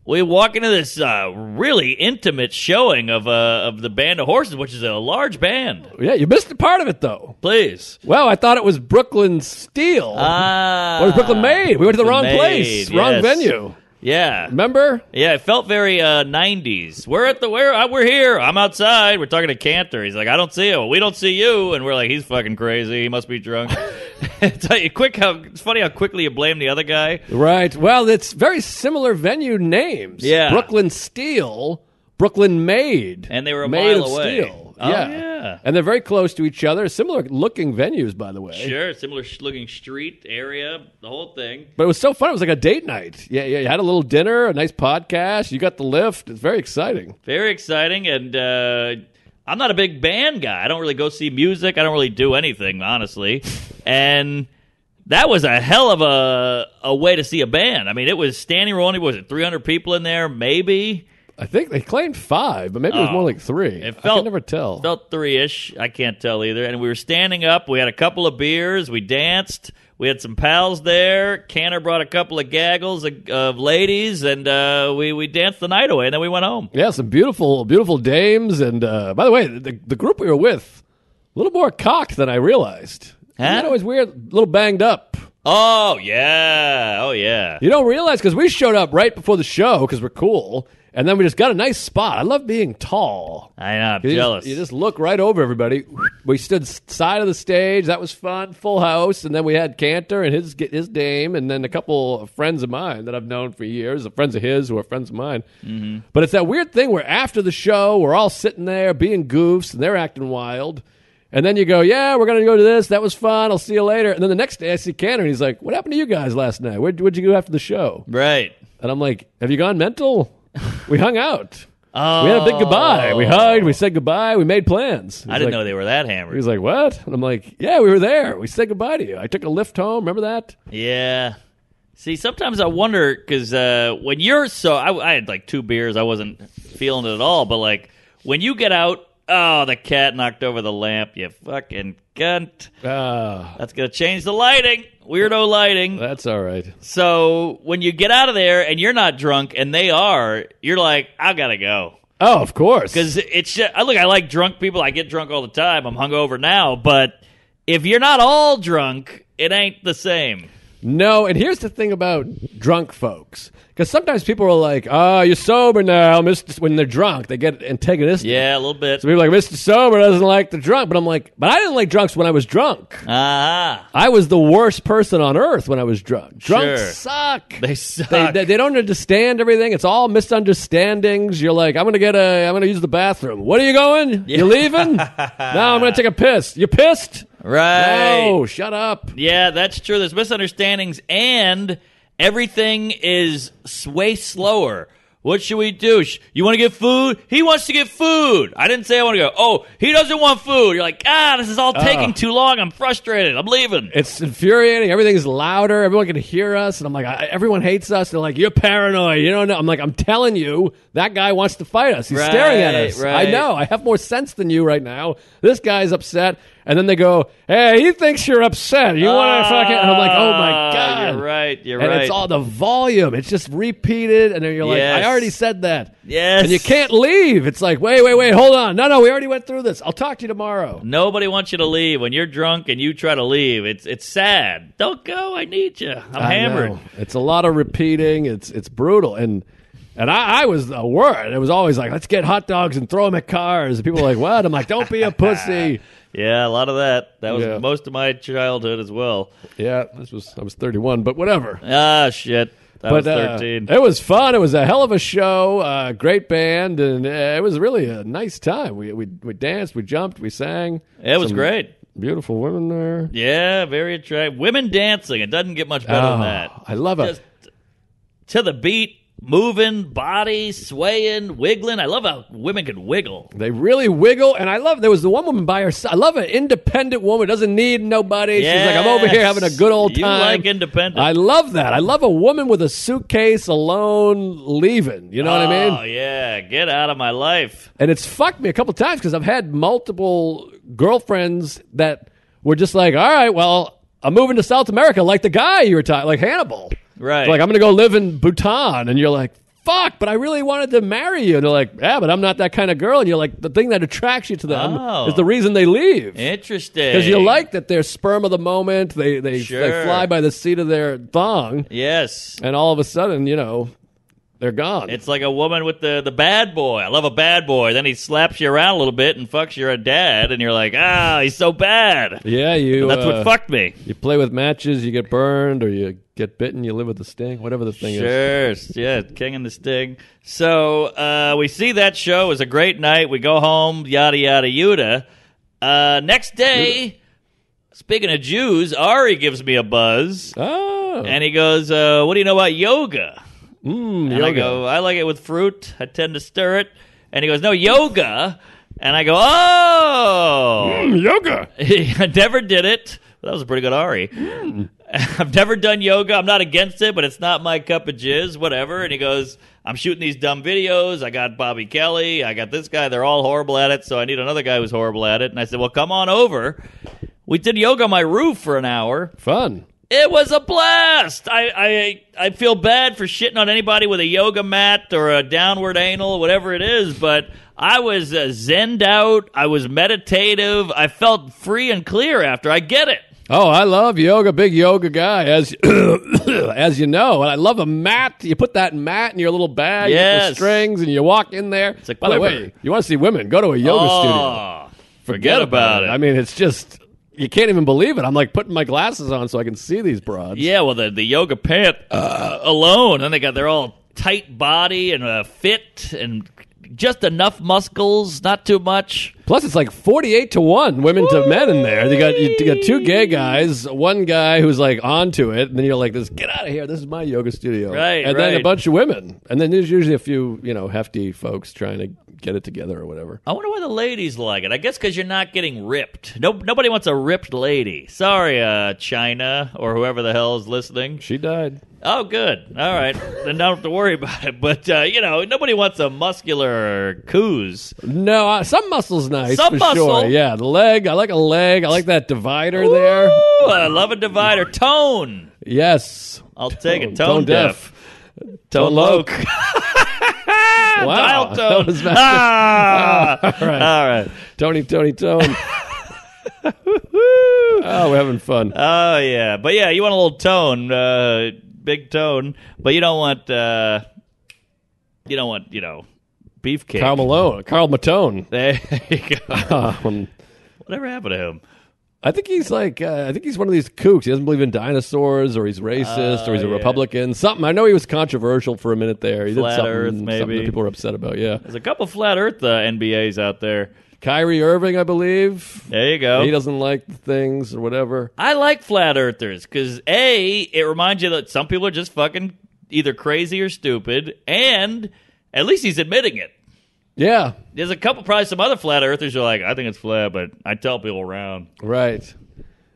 we walk into this really intimate showing of the Band of Horses, which is a large band. Yeah, you missed a part of it, though. Please. Well, I thought it was Brooklyn Steel. Or it was Brooklyn Made. We went to the wrong place. Wrong venue. Yeah. Remember? Yeah, it felt very 90s. We're here. I'm outside. We're talking to Cantor. He's like, I don't see you. We don't see you. And we're like, he's fucking crazy. He must be drunk. It's funny how quickly you blame the other guy. Right. Well, it's very similar venue names. Yeah. Brooklyn Steel, Brooklyn Made. And they were a made mile of away. Steel. Oh, yeah. And they're very close to each other. Similar looking venues, by the way. Sure. Similar looking street area, the whole thing. But it was so fun. It was like a date night. Yeah, you had a little dinner, a nice podcast. You got the lift. It's very exciting. Very exciting. And I'm not a big band guy. I don't really go see music. I don't really do anything, honestly. And that was a hell of a way to see a band. I mean, it was standing room only. Was it 300 people in there? Maybe. I think they claimed 5, but maybe it was more like 3. I can never tell. Felt 3-ish. I can't tell either. And we were standing up. We had a couple of beers. We danced. We had some pals there. Cantor brought a couple of gaggles of ladies, and we danced the night away, and then we went home. Yeah, some beautiful, beautiful dames. And by the way, the group we were with, a little more cocked than I realized. Huh? Isn't that always weird? A little banged up. Oh, yeah. You don't realize because we showed up right before the show because we're cool. And then we just got a nice spot. I love being tall. I know, I'm jealous. You just look right over everybody. We stood side of the stage. That was fun. Full house. And then we had Cantor and his dame, and then a couple of friends of mine that I've known for years, friends of his who are friends of mine. Mm-hmm. But it's that weird thing where after the show, we're all sitting there being goofs, and they're acting wild. And then you go, yeah, we're going to go to this. That was fun. I'll see you later. And then the next day I see Cantor, and he's like, what happened to you guys last night? Where'd you go after the show? Right. And I'm like, have you gone mental? We hung out. We had a big goodbye. We hugged. We said goodbye. We made plans. I didn't know they were that hammered. He was like, what? And I'm like, yeah, we were there. We said goodbye to you. I took a lift home. Remember that? Yeah. See, sometimes I wonder, because when you're I had like 2 beers. I wasn't feeling it at all. But like when you get out, oh, the cat knocked over the lamp. You fucking cunt. That's going to change the lighting. Weirdo lighting. That's all right. So when you get out of there and you're not drunk and they are, you're like, I got to go. Oh, of course. Because it's just, look, I like drunk people. I get drunk all the time. I'm hungover now. But if you're not all drunk, it ain't the same. No, and here's the thing about drunk folks. Because sometimes people are like, oh, you're sober now, Mr. When they're drunk, they get antagonistic. Yeah, a little bit. So people are like, Mr. Sober doesn't like the drunk. But I'm like, but I didn't like drunks when I was drunk. Ah. I was the worst person on earth when I was drunk. Drunks Sure. suck. They suck. They don't understand everything. It's all misunderstandings. You're like, I'm gonna use the bathroom. What are you going? You leaving? No, I'm gonna take a piss. You pissed? Right. No, shut up. Yeah, that's true. There's misunderstandings, and everything is way slower. What should we do? You want to get food? He wants to get food. I didn't say I want to go. Oh, he doesn't want food. You're like, this is all taking too long. I'm frustrated. I'm leaving. It's infuriating. Everything's louder. Everyone can hear us. And I'm like, everyone hates us. They're like, you're paranoid. You don't know. I'm like, I'm telling you, that guy wants to fight us. He's staring at us. Right. I know. I have more sense than you right now. This guy's upset. And then they go, hey, he thinks you're upset. You want to fucking... And I'm like, oh, my God. You're right. And it's all the volume. It's just repeated. And then you're like, Yes. I already said that. Yes. And you can't leave. It's like, wait, hold on. No, we already went through this. I'll talk to you tomorrow. Nobody wants you to leave. When you're drunk and you try to leave, it's sad. Don't go. I need you. I'm hammered. know. It's a lot of repeating. It's brutal. And I was the word. It was always like, let's get hot dogs and throw them at cars. And people were like, what? I'm like, don't be a pussy. Yeah, a lot of that. That was Yeah. most of my childhood as well. Yeah, I was 31, but whatever. Ah, shit. I was 13. It was fun. It was a hell of a show. Great band, and it was really a nice time. We danced, we jumped, we sang. It was Some great. Beautiful women there. Yeah, very attractive. Women dancing. It doesn't get much better than that. I love it. Just to the beat, moving, body, swaying, wiggling. I love how women can wiggle. They really wiggle, and I love. There was the one woman by herself. I love an independent woman. Doesn't need nobody. She's like, I'm over here having a good old time. You like independent. I love that. I love a woman with a suitcase alone leaving. You know what I mean? Oh, yeah. Get out of my life. And it's fucked me a couple times because I've had multiple girlfriends that were just like, all right, well, I'm moving to South America, like the guy you were talking, like Hannibal. Right. Like, I'm going to go live in Bhutan. And you're like, fuck, but I really wanted to marry you. And they're like, yeah, but I'm not that kind of girl. And you're like, the thing that attracts you to them is the reason they leave. Interesting. Because you like that they're sperm of the moment. They fly by the seat of their thong. Yes. And all of a sudden, they're gone. It's like a woman with the bad boy. I love a bad boy. Then he slaps you around a little bit and fucks your dad. And you're like, he's so bad. Yeah, That's what fucked me. You play with matches, you get burned, or you get bitten, you live with the sting, whatever the thing is. Sure, yeah, King and the Sting. So we see that show. It was a great night. We go home, yada, yada, yada. Next day, speaking of Jews, Ari gives me a buzz. Oh. And he goes, what do you know about yoga? And yoga. I go, I like it with fruit. I tend to stir it. And he goes, no, yoga. And I go, oh. Yoga. I never did it. That was a pretty good Ari. I've never done yoga. I'm not against it, but it's not my cup of jizz, whatever. And he goes, I'm shooting these dumb videos. I got Bobby Kelly. I got this guy. They're all horrible at it, so I need another guy who's horrible at it. And I said, well, come on over. We did yoga on my roof for an hour. Fun. It was a blast. I feel bad for shitting on anybody with a yoga mat or a downward anal, whatever it is, but I was zenned out. I was meditative. I felt free and clear after. I get it. Oh, I love yoga. Big yoga guy, as as you know. And I love a mat. You put that mat in your little bag with the strings, and you walk in there. It's a By the way, you want to see women, go to a yoga studio. Forget about it. I mean, it's just... You can't even believe it. I'm like putting my glasses on so I can see these broads. Yeah, well, the yoga pant alone, and they're all tight body and fit and just enough muscles, not too much. Plus, it's like 48-1 women to men in there. You got two gay guys, one guy who's like onto it, and then you're like, get out of here. This is my yoga studio. Right, and then a bunch of women. And then there's usually a few, hefty folks trying to get it together or whatever. I wonder why the ladies like it. I guess because you're not getting ripped. Nobody wants a ripped lady. Sorry, China or whoever the hell is listening. She died. Oh, good. All right. Then don't have to worry about it. But, nobody wants a muscular coos. No, some muscle's nice. Some for muscle. Sure. Yeah, the leg. I like a leg. I like that divider there. I love a divider. Tone. Yes. I'll take it. Tone deaf. Tone loc. Dial tone. All right. All right. Tony. Oh, we're having fun. Oh, yeah. But, yeah, you want a little tone, big tone, but you don't want, beefcake. Carl Matone. There you go. Um, Whatever happened to him? I think he's like, I think he's one of these kooks. He doesn't believe in dinosaurs, or he's racist, or he's a Republican. Something. I know he was controversial for a minute there. He Flat did Earth, something maybe. that people were upset about. Yeah, There's a couple flat Earth NBAs out there. Kyrie Irving, I believe. There you go. He doesn't like the things or whatever. I like flat earthers because it reminds you that some people are just fucking either crazy or stupid, and at least he's admitting it. Yeah, There's probably some other flat earthers who are like, I think it's flat, but I tell people around. right.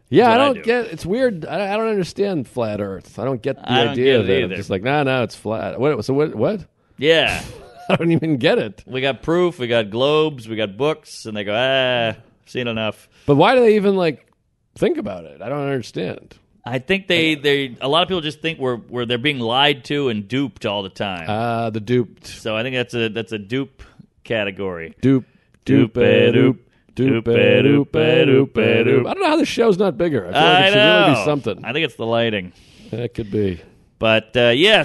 Yeah, I what I don't do. get. It's weird. I don't understand flat Earth. I don't get the I don't idea get of it it. I'm either. just like, no, it's flat. What? So what? Yeah. I don't even get it. We got proof, we got globes, we got books, and they go, I've seen enough. But why do they even like think about it? I don't understand. I think they a lot of people just think we're they're being lied to and duped all the time. The duped. So I think that's a dupe category. Doop. Doop-a-doop. Doop. I don't know how the show's not bigger. I feel like it should really be something. I think it's the lighting. That could be. But,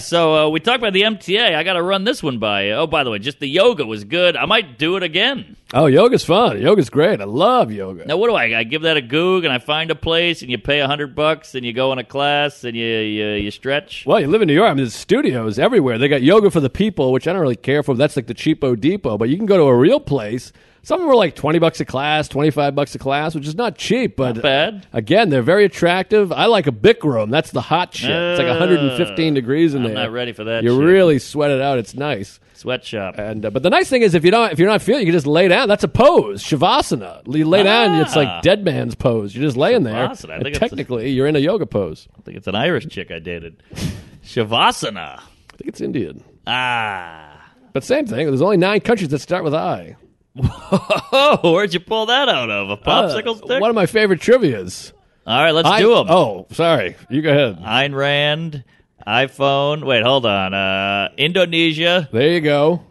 so we talked about the MTA. I got to run this one by you. Oh, by the way, just the yoga was good. I might do it again. Oh, yoga's fun. Yoga's great. I love yoga. Now, what do I give that a goog, and I find a place, and you pay $100, and you go in a class, and you stretch? Well, you live in New York. I mean, there's studios everywhere. They got yoga for the people, which I don't really care for. That's like the cheapo depot. But you can go to a real place. Some of them are like $20 a class, $25 a class, which is not cheap. But Not bad. Again, they're very attractive. I like a Bic room. That's the hot shit. It's like 115 degrees in there. I'm not ready for that You shit. really sweat it out. It's nice. Sweatshop. And but the nice thing is, if you're not feeling, you can just lay down. That's a pose, shavasana. You lay down, it's like dead man's pose. You're just laying there. Shavasana. I And think it's technically, you're in a yoga pose. I think it's an Irish chick I dated. Shavasana. I think it's Indian, But same thing. There's only 9 countries that start with I. where'd you pull that out of? A popsicle stick? One of my favorite trivia's. All right, let's do them. Oh, sorry. You go ahead. Ayn Rand, iPhone. Wait, hold on. Indonesia, There you go.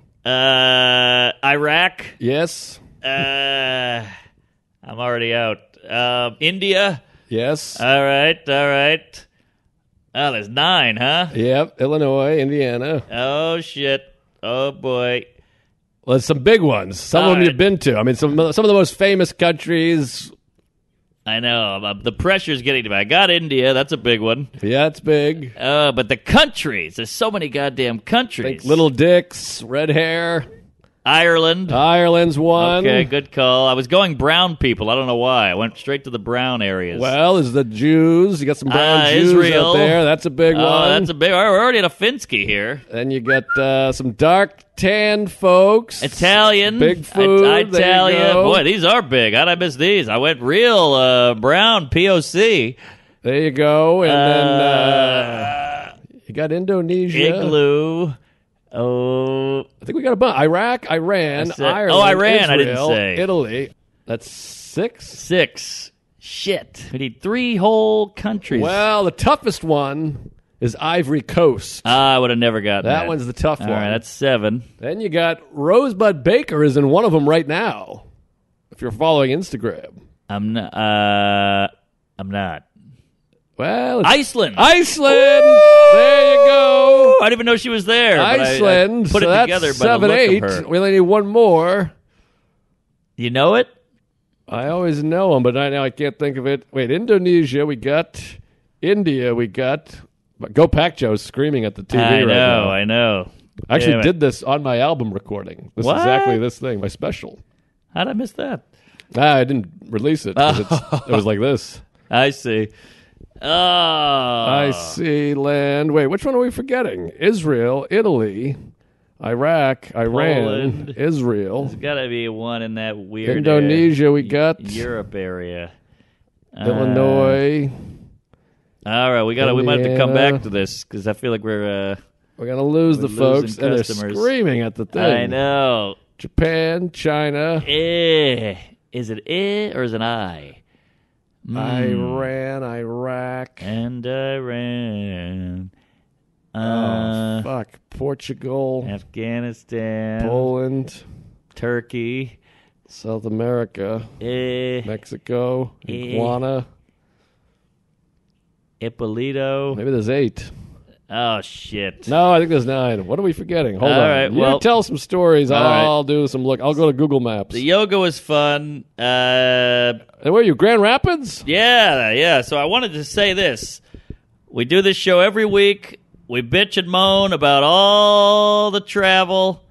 Iraq. Yes. I'm already out. India. Yes. All right. Oh, there's 9, huh? Yep. Illinois, Indiana. Oh shit. Oh boy. Well, there's some big ones. Some of them right. you've been to. I mean, some of the most famous countries. I know. The pressure's getting to me. I got India. That's a big one. Yeah, it's big. But the countries. There's so many goddamn countries. Think Little Dicks, red hair. Ireland. Ireland's one. Okay, good call. I was going brown people. I don't know why. I went straight to the brown areas. Well, there's the Jews. You got some brown Jews Israel. out there. That's a big one. That's a big. We're already at a Finsky here. Then you got some dark tan folks. Italian. Big food. There you Italian. go. Boy, these are big. How'd I miss these? I went real brown POC. There you go. And then you got Indonesia. Igloo. Oh, I think we got a bunch. Iraq, Iran, Ireland, Iran, I didn't Israel, say. Italy. That's 6. 6. Shit. We need 3 whole countries. Well, the toughest one is Ivory Coast. I would have never gotten that. That one's the tough All one. right, that's 7. Then you got Rosebud Baker is in one of them right now. If you're following Instagram. I'm not. Well, it's Iceland. Iceland. There you go. I didn't even know she was there. but Iceland. I put so it that's together by 7, the look 8. of her. We only need one more. You know it? I always know them, but now I can't think of it. Wait, Indonesia, we got. India, we got. Go Pack Joe's screaming at the TV right now. I know. I actually Damn it. did this on my album recording. This What? is exactly this thing, my special. How'd I miss that? I didn't release it. 'Cause it was like this. I see. Oh. I see land. Wait, which one are we forgetting? Israel, Italy, Iraq, Iran, Poland. Israel, There's got to be one in that weird Indonesia. We got Europe area. Illinois. All right, we might have to come Indiana. back to this because I feel like we're We're gonna lose the losing folks, and they're customers. screaming at the thing. I know. Japan, China, Is it or is it an I? Iran, Iraq. And Iran. Fuck. Portugal, Afghanistan. Poland, Turkey. South America, Mexico, Iguana, Ippolito. Maybe there's 8. Oh, shit. No, I think there's 9. What are we forgetting? Hold All on. right, You well- tell some stories. All I'll do some look. I'll go to Google Maps. The yoga was fun. And where are you, Grand Rapids? Yeah. So I wanted to say this. We do this show every week. We bitch and moan about all the travel.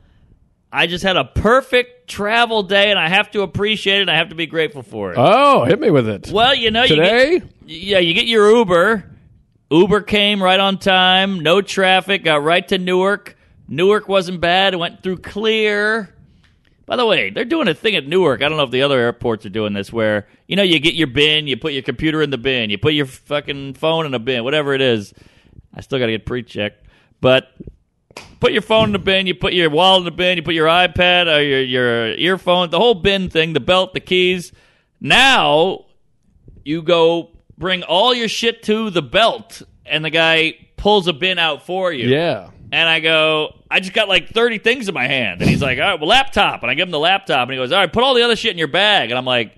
I just had a perfect travel day, and I have to appreciate it, and I have to be grateful for it. Oh, hit me with it. Well, Today? you get your Uber. Uber came right on time, no traffic, got right to Newark. Newark wasn't bad, it went through clear. By the way, they're doing a thing at Newark. I don't know if the other airports are doing this where, you get your bin, you put your computer in the bin, you put your fucking phone in a bin, whatever it is. I still got to get pre-checked. But put your phone in the bin, you put your wallet in the bin, you put your iPad or your earphone, the whole bin thing, the belt, the keys. Now you go bring all your shit to the belt, and the guy pulls a bin out for you. Yeah. And I go, I just got like 30 things in my hand. And he's like, all right, well, laptop. And I give him the laptop. And he goes, all right, put all the other shit in your bag. And I'm like,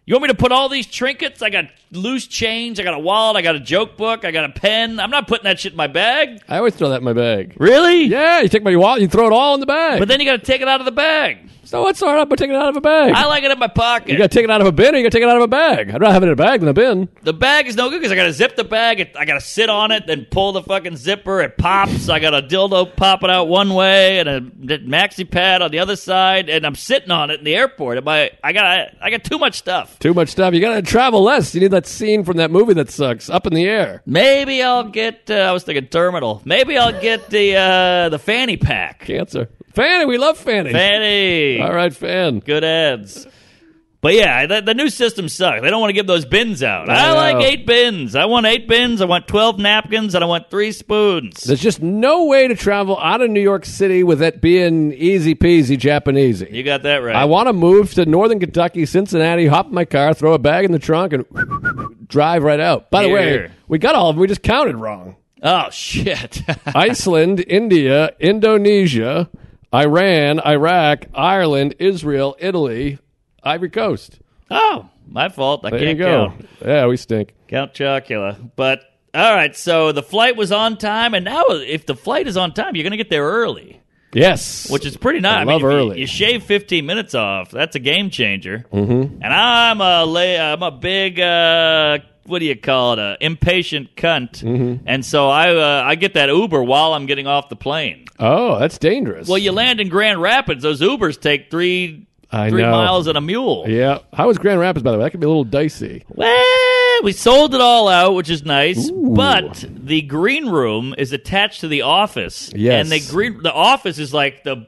you want me to put all these trinkets? I got loose change. I got a wallet. I got a joke book. I got a pen. I'm not putting that shit in my bag. I always throw that in my bag. Really? Yeah, you take my wallet, you throw it all in the bag. But then you got to take it out of the bag. So what's hard about taking it out of a bag? I like it in my pocket. You got to take it out of a bin or you got to take it out of a bag? I'd rather have it in a bag than a bin. The bag is no good because I got to zip the bag. I got to sit on it, then pull the fucking zipper. It pops. I got a dildo popping out one way and a maxi pad on the other side, and I'm sitting on it in the airport. I got too much stuff. Too much stuff. You got to travel less. You need that scene from that movie that sucks, Up in the Air. Maybe I'll get. I was thinking terminal. Maybe I'll get the fanny pack. Cancer. Fanny, we love Fanny. Fanny. All right, Fan. Good ads. But yeah, the new system sucks. They don't want to give those bins out. I like 8 bins. I want 8 bins. I want 12 napkins, and I want 3 spoons. There's just no way to travel out of New York City with it being easy peasy Japanese. You got that right. I want to move to Northern Kentucky, Cincinnati, hop in my car, throw a bag in the trunk, and drive right out. By the way, Here. we got all of them. We just counted wrong. Oh, shit. Iceland, India, Indonesia, Iran, Iraq, Ireland, Israel, Italy, Ivory Coast. Oh, my fault. I There can't you go. count. Yeah, we stink. Count Chocula. But, all right, so the flight was on time, and now if the flight is on time, you're going to get there early, Yes. which is pretty nice. I love if you- early. You shave 15 minutes off. That's a game changer. Mm-hmm. And I'm a big, what do you call it, a impatient cunt. Mm-hmm. And so I get that Uber while I'm getting off the plane. Oh, that's dangerous. Well, you land in Grand Rapids. Those Ubers take three I know. miles and a mule. Yeah. How was Grand Rapids, by the way? That could be a little dicey. Well, we sold it all out, which is nice. But the green room is attached to the office. Yes. And the office is like the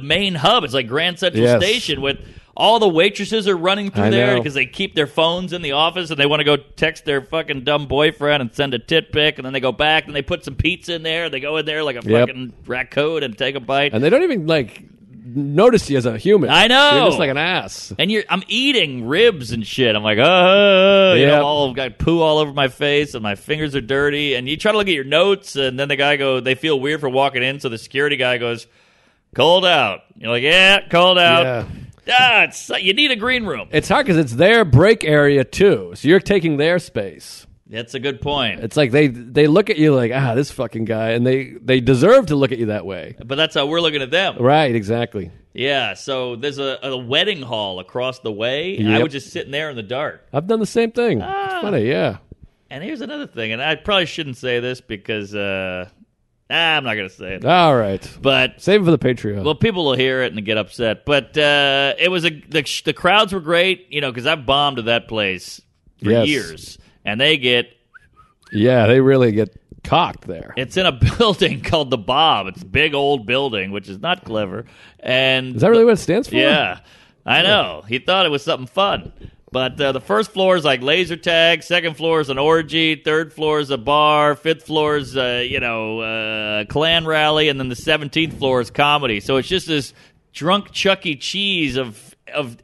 main hub. It's like Grand Central Yes. Station with all the waitresses are running through I there know. because they keep their phones in the office and they want to go text their fucking dumb boyfriend and send a tit pic, and then they go back and they put some pizza in there. They go in there like a Yep. fucking raccoon and take a bite. And they don't even, notice you as a human. I know. You're just like an ass. And I'm eating ribs and shit. I'm like, you Yep. know, all got poo all over my face, and my fingers are dirty. And you try to look at your notes, and then the guy they feel weird for walking in, so the security guy goes, cold out. You're like, yeah, cold out. Yeah. You need a green room. It's hard because it's their break area, too. So you're taking their space. That's a good point. It's like they look at you like, this fucking guy, and they deserve to look at you that way. But that's how we're looking at them. Right, exactly. Yeah, so there's a wedding hall across the way, and I Yep. was just sitting there in the dark. I've done the same thing. It's funny, yeah. And here's another thing, and I probably shouldn't say this because I'm not going to say it. All right. But Save it for the Patreon. well, people will hear it and get upset. But it was the crowds were great, because I've bombed to that place for Yes. years, and they get yeah, they really get cocked there. it's in a building called the Bob. It's a big old building, which is not clever. And Is that really what it stands for? yeah, I know. He thought it was something fun. But the first floor is like laser tag. Second floor is an orgy. Third floor is a bar. Fifth floor is, clan rally. And then the 17th floor is comedy. So it's just this drunk Chuck E. Cheese of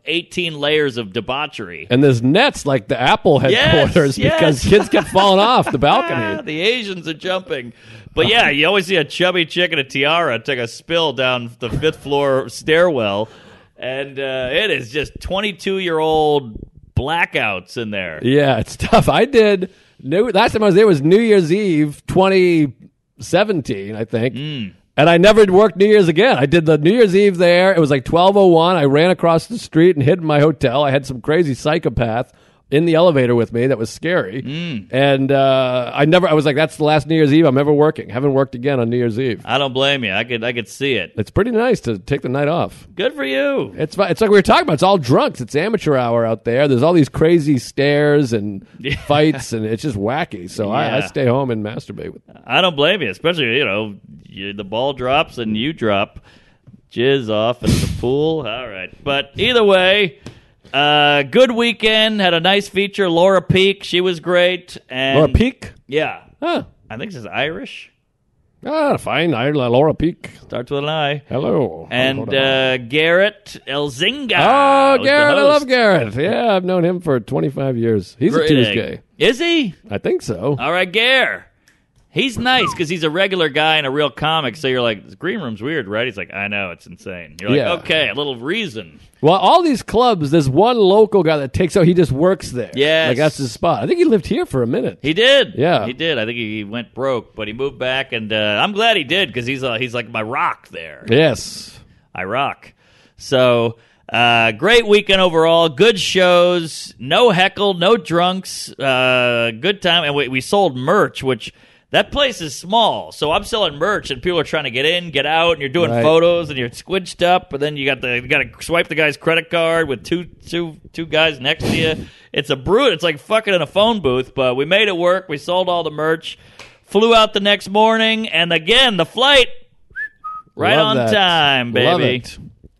18 layers of debauchery. And there's nets like the Apple headquarters Yes, because yes. kids kept falling off the balcony. The Asians are jumping. But yeah, you always see a chubby chick in a tiara take a spill down the 5th floor stairwell. And it is just 22-year-old blackouts in there. Yeah, it's tough. Last time I was there was New Year's Eve 2017, I think. And I never worked New Year's again. I did the New Year's Eve there. It was like 12:01. I ran across the street and hid in my hotel. I had some crazy psychopath in the elevator with me that was scary. And I was like, that's the last New Year's Eve I'm ever working. Haven't worked again on New Year's Eve. I don't blame you. I could see it. It's pretty nice to take the night off. Good for you. It's like we were talking about. It's all drunks. It's amateur hour out there. There's all these crazy stares and fights, and it's just wacky. So I stay home and masturbate. I don't blame you, especially, the ball drops and you drop jizz off in the pool. All right. But either way, good weekend. Had a nice feature. Laura Peak. She was great. And Laura Peak? Yeah. Huh. I think she's Irish. Fine. Laura Peak. Starts with an I. Hello. And Garrett Elzinga. Oh, Garrett. I love Garrett. Yeah, I've known him for 25 years. He's a Tuesday. Is he? I think so. All right, Gare. He's nice because he's a regular guy and a real comic. So you're like, this green room's weird, right? He's like, I know, it's insane. You're like, okay, a little reason. Well, all these clubs, there's one local guy that takes out. He just works there. Yes. Like that's his spot. I think he lived here for a minute. He did. Yeah. He did. I think he went broke, but he moved back, and I'm glad he did because he's like my rock there. Yes. I rock. So, great weekend overall. Good shows. No heckle, no drunks. Good time. And we sold merch, which... That place is small, so I'm selling merch, and people are trying to get in, get out, and you're doing photos, and you're squidged up, and then you got to swipe the guy's credit card with two guys next to you. It's a brute. It's like fucking in a phone booth, but we made it work. We sold all the merch, flew out the next morning, and again the flight right on time, baby. Love it.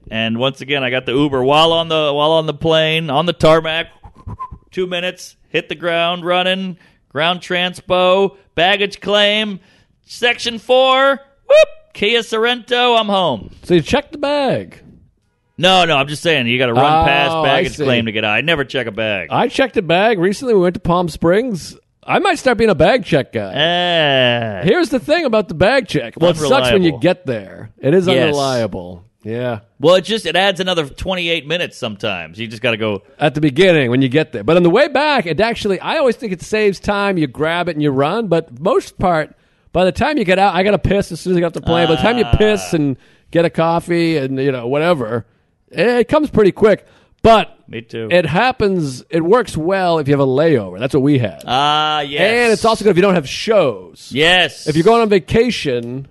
And once again, I got the Uber while on the plane on the tarmac. 2 minutes, hit the ground running. Ground transpo, baggage claim, section 4, whoop, Kia Sorrento, I'm home. So you checked the bag? No, I'm just saying, you got to run past baggage claim to get out. I never check a bag. I checked a bag. Recently we went to Palm Springs. I might start being a bag check guy. Here's the thing about the bag check. Well, it sucks when you get there. It is unreliable. Yeah. Well, it adds another 28 minutes sometimes. You just got to go. At the beginning when you get there. But on the way back, I always think it saves time. You grab it and you run. But most part, by the time you get out, I got to piss as soon as I get off the plane. By the time you piss and get a coffee and, whatever, it comes pretty quick. But me too. It works well if you have a layover. That's what we had. Yes. And it's also good if you don't have shows. Yes. If you're going on vacation...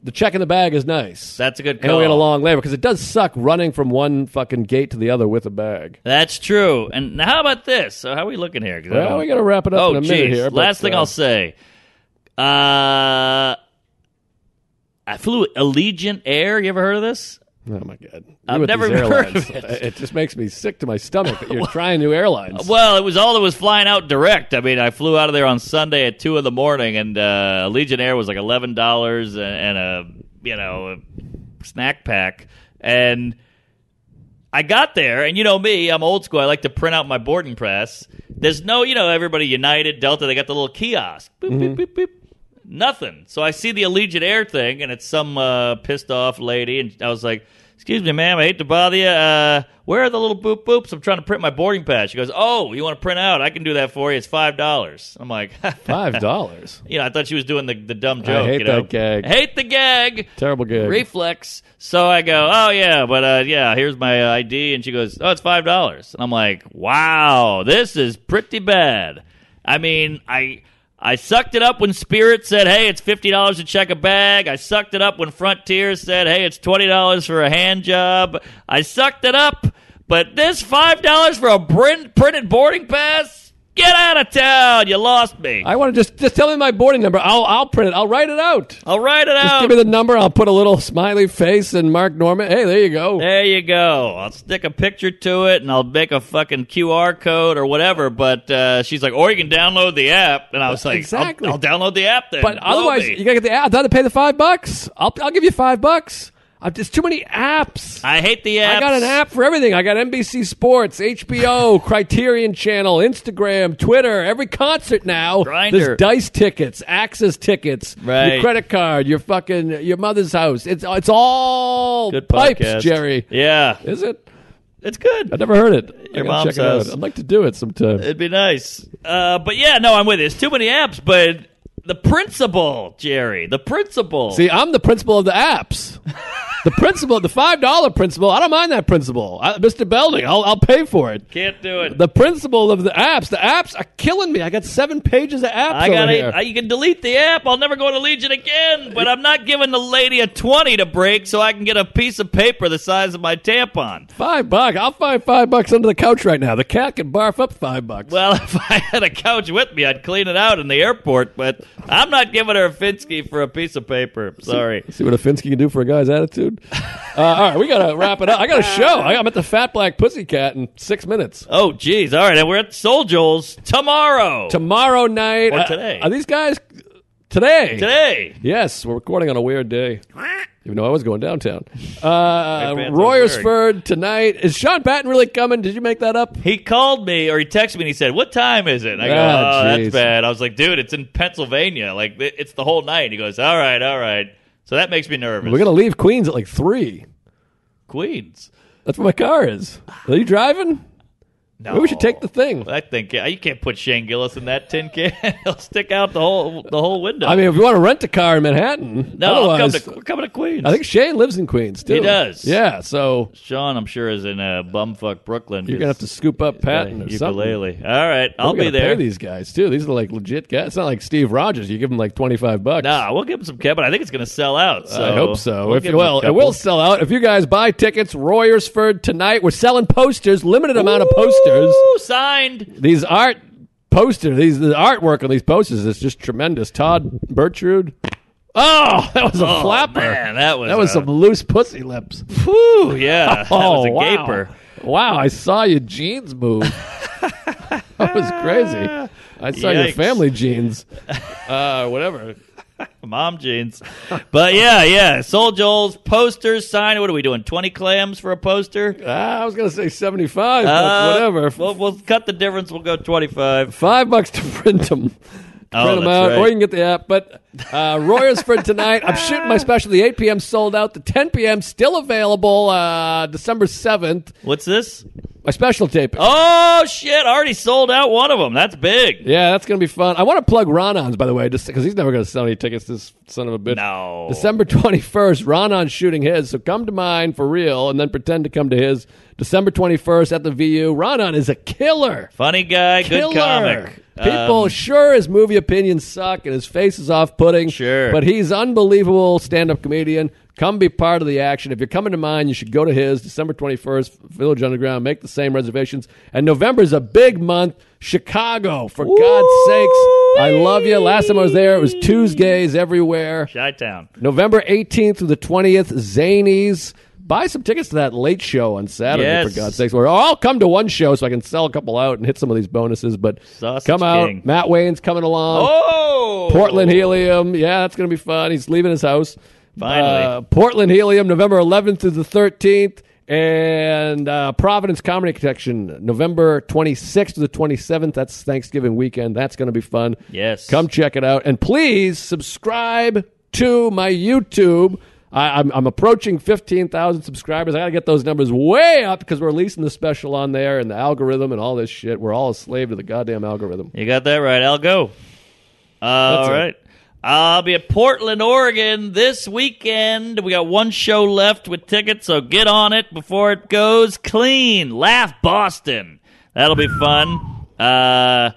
The check in the bag is nice. That's a good call. And we had a long layover because it does suck running from one fucking gate to the other with a bag. That's true. And now how about this? So how are we looking here? Well, we got to wrap it up in a minute here. Last thing I'll say. I flew Allegiant Air. You ever heard of this? Oh, my God. I've never heard of it. It just makes me sick to my stomach that you're trying new airlines. Well, it was all that was flying out direct. I mean, I flew out of there on Sunday at 2 in the morning, and Allegiant Air was like $11 and a snack pack. And I got there, and you know me, I'm old school. I like to print out my boarding pass. There's no, everybody United, Delta, they got the little kiosk. Boop, boop, boop, boop. Nothing. So I see the Allegiant Air thing, and it's some pissed off lady, and I was like, "Excuse me, ma'am, I hate to bother you. Where are the little boop boops? I'm trying to print my boarding pass." She goes, "Oh, you want to print out? I can do that for you. It's $5." I'm like, $5? I thought she was doing the dumb joke. I hate that gag. Hate the gag. Terrible gag. Reflex. So I go, "Oh yeah, but here's my ID," and she goes, "Oh, it's $5." And I'm like, "Wow, this is pretty bad." I mean, I sucked it up when Spirit said, "Hey, it's $50 to check a bag." I sucked it up when Frontier said, "Hey, it's $20 for a hand job." I sucked it up, but this $5 for a printed boarding pass? Get out of town! You lost me. I want to just tell me my boarding number. I'll print it. I'll write it out. Just give me the number. I'll put a little smiley face and Mark Norman. Hey, there you go. There you go. I'll stick a picture to it, and I'll make a fucking QR code or whatever. But she's like, or you can download the app. And I was like, exactly. I'll download the app then. But otherwise, you got to get the app. I'd rather pay the $5. I'll give you $5. There's too many apps. I hate the apps. I got an app for everything. I got NBC Sports, HBO, Criterion Channel, Instagram, Twitter, every concert now. Grindr. There's Dice tickets, Access tickets, right. Your credit card, your mother's house. It's all good pipes, podcast. Jerry. Yeah. Is it? It's good. I've never heard it. Your I gotta mom's check it out. house. I'd like to do it sometime. It'd be nice. But yeah, no, I'm with you. It's too many apps, but the principal, Jerry, the principal. See, I'm the principal of the apps. The principal, the $5 principal. I don't mind that principal, Mr. Belding. I'll pay for it. Can't do it. The principal of the apps. The apps are killing me. I got 7 pages of apps over here. You can delete the app. I'll never go to Legion again. But I'm not giving the lady a 20 to break so I can get a piece of paper the size of my tampon. $5. I'll find $5 under the couch right now. The cat can barf up $5. Well, if I had a couch with me, I'd clean it out in the airport. But I'm not giving her a Finsky for a piece of paper. Sorry. See what a Finsky can do for a guy's attitude? All right, we got to wrap it up. I got a show. I'm at the Fat Black Pussycat in 6 minutes. Oh, geez. All right. And we're at Soul Joel's tomorrow. Tomorrow night. Or today. Are these guys today? Today. Yes, we're recording on a weird day. Even though I was going downtown. pants Royersford tonight. Is Sean Patton really coming? Did you make that up? He called me, or he texted me, and he said, "What time is it?" I go, geez. That's bad. I was like, dude, it's in Pennsylvania. Like, it's the whole night. He goes, all right. So that makes me nervous. We're going to leave Queens at like 3. Queens. That's where my car is. Are you driving? No. Maybe we should take the thing. I think you can't put Shane Gillis in that tin can. He'll stick out the whole window. I mean, if you want to rent a car in Manhattan. No, otherwise, we're coming to Queens. I think Shane lives in Queens, too. He does. Yeah, so Sean, I'm sure, is in bumfuck Brooklyn. you're going to have to scoop up Patton or ukulele. something. All right, I'll be there. Pay these guys, too. These are like legit guys. It's not like Steve Rogers. You give him like $25. Nah, we'll give him some cash, but I think it's going to sell out. So I hope so. We'll give him a It couple. will sell out. If you guys buy tickets, Royersford tonight. We're selling posters, limited amount of posters. Ooh, signed. These art posters, the artwork on these posters is just tremendous. Todd Bertrude. Oh, that was a flapper. Man, that was some loose pussy lips. Whew, yeah. That was a wow. gaper. Wow, I saw your jeans move. That was crazy. I saw your Yikes. family jeans. Whatever. Mom jeans. But yeah. Soul Joel's posters signed. What are we doing? 20 clams for a poster? I was going to say 75, but whatever. We'll cut the difference. We'll go 25. $5 to print them. Print them out, right. or you can get the app. But Royersford tonight. I'm shooting my special. The 8 p.m. sold out. The 10 p.m. still available. December 7th. What's this? My special taping. Oh, shit. Already sold out one of them. That's big. Yeah, that's going to be fun. I want to plug Ronon's, by the way, just because he's never going to sell any tickets, this son of a bitch. No. December 21st, Ronon's shooting his, so come to mine for real and then pretend to come to his. December 21st at the VU. Ronon is a killer. Funny guy, good comic. People, sure, his movie opinions suck and his face is off-putting. Sure. But he's unbelievable stand-up comedian. Come be part of the action. If you're coming to mine, you should go to his. December 21st, Village Underground. Make the same reservations. And November is a big month. Chicago, for God's sakes. I love you. Last time I was there, it was Tuesdays everywhere. Chi-Town. November 18th through the 20th, Zanies. Buy some tickets to that late show on Saturday, Yes. for God's sakes. Or I'll come to one show so I can sell a couple out and hit some of these bonuses. But Sausage come out. King. Matt Wayne's coming along. Oh! Portland Helium. Yeah, that's going to be fun. He's leaving his house. Finally. Portland Helium, November 11th through the 13th. And Providence Comedy Connection, November 26th to the 27th. That's Thanksgiving weekend. That's going to be fun. Yes. Come check it out. And please subscribe to my YouTube. I'm approaching 15,000 subscribers. I got to get those numbers way up because we're releasing the special on there and the algorithm and all this shit. We're all a slave to the goddamn algorithm. You got that right. I'll go. That's All it. right. I'll be at Portland, Oregon this weekend. We got one show left with tickets, so get on it before it goes clean. Laugh Boston. That'll be fun. I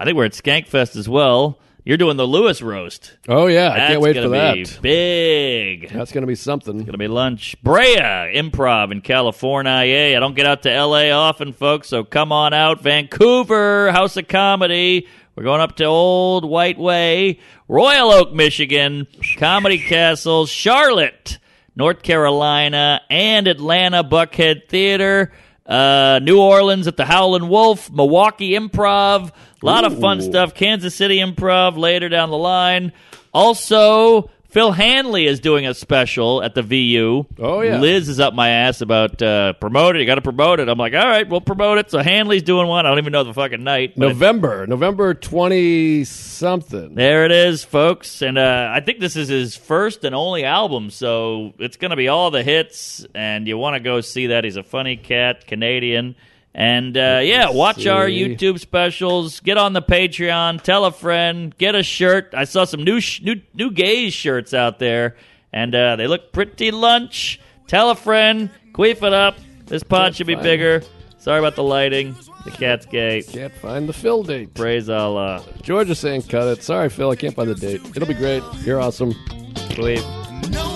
think we're at Skankfest as well. You're doing the Lewis roast. Oh, yeah. I can't wait for That's that. gonna be big. That's going to be something. Gonna be lunch. Brea Improv in California. I don't get out to LA often, folks, so come on out. Vancouver, House of Comedy. We're going up to Old White Way. Royal Oak, Michigan. Comedy Castle. Charlotte, North Carolina. And Atlanta, Buckhead Theater. New Orleans at the Howlin' Wolf. Milwaukee Improv. A lot of fun stuff. Kansas City Improv later down the line. Also, Phil Hanley is doing a special at the VU. Oh, yeah. Liz is up my ass about promote it. You got to promote it. I'm like, all right, we'll promote it. So Hanley's doing one. I don't even know the fucking night. November 20-something. There it is, folks. And I think this is his first and only album, so it's going to be all the hits, and you want to go see that. He's a funny cat, Canadian. And, watch our YouTube specials. Get on the Patreon. Tell a friend. Get a shirt. I saw some new gays shirts out there, and they look pretty lunch. Tell a friend. Queef it up. This pod should be bigger. Sorry about the lighting. The cat's gay. Can't find the Phil date. Praise Allah. George is saying cut it. Sorry, Phil, I can't find the date. It'll be great. You're awesome. Queef. No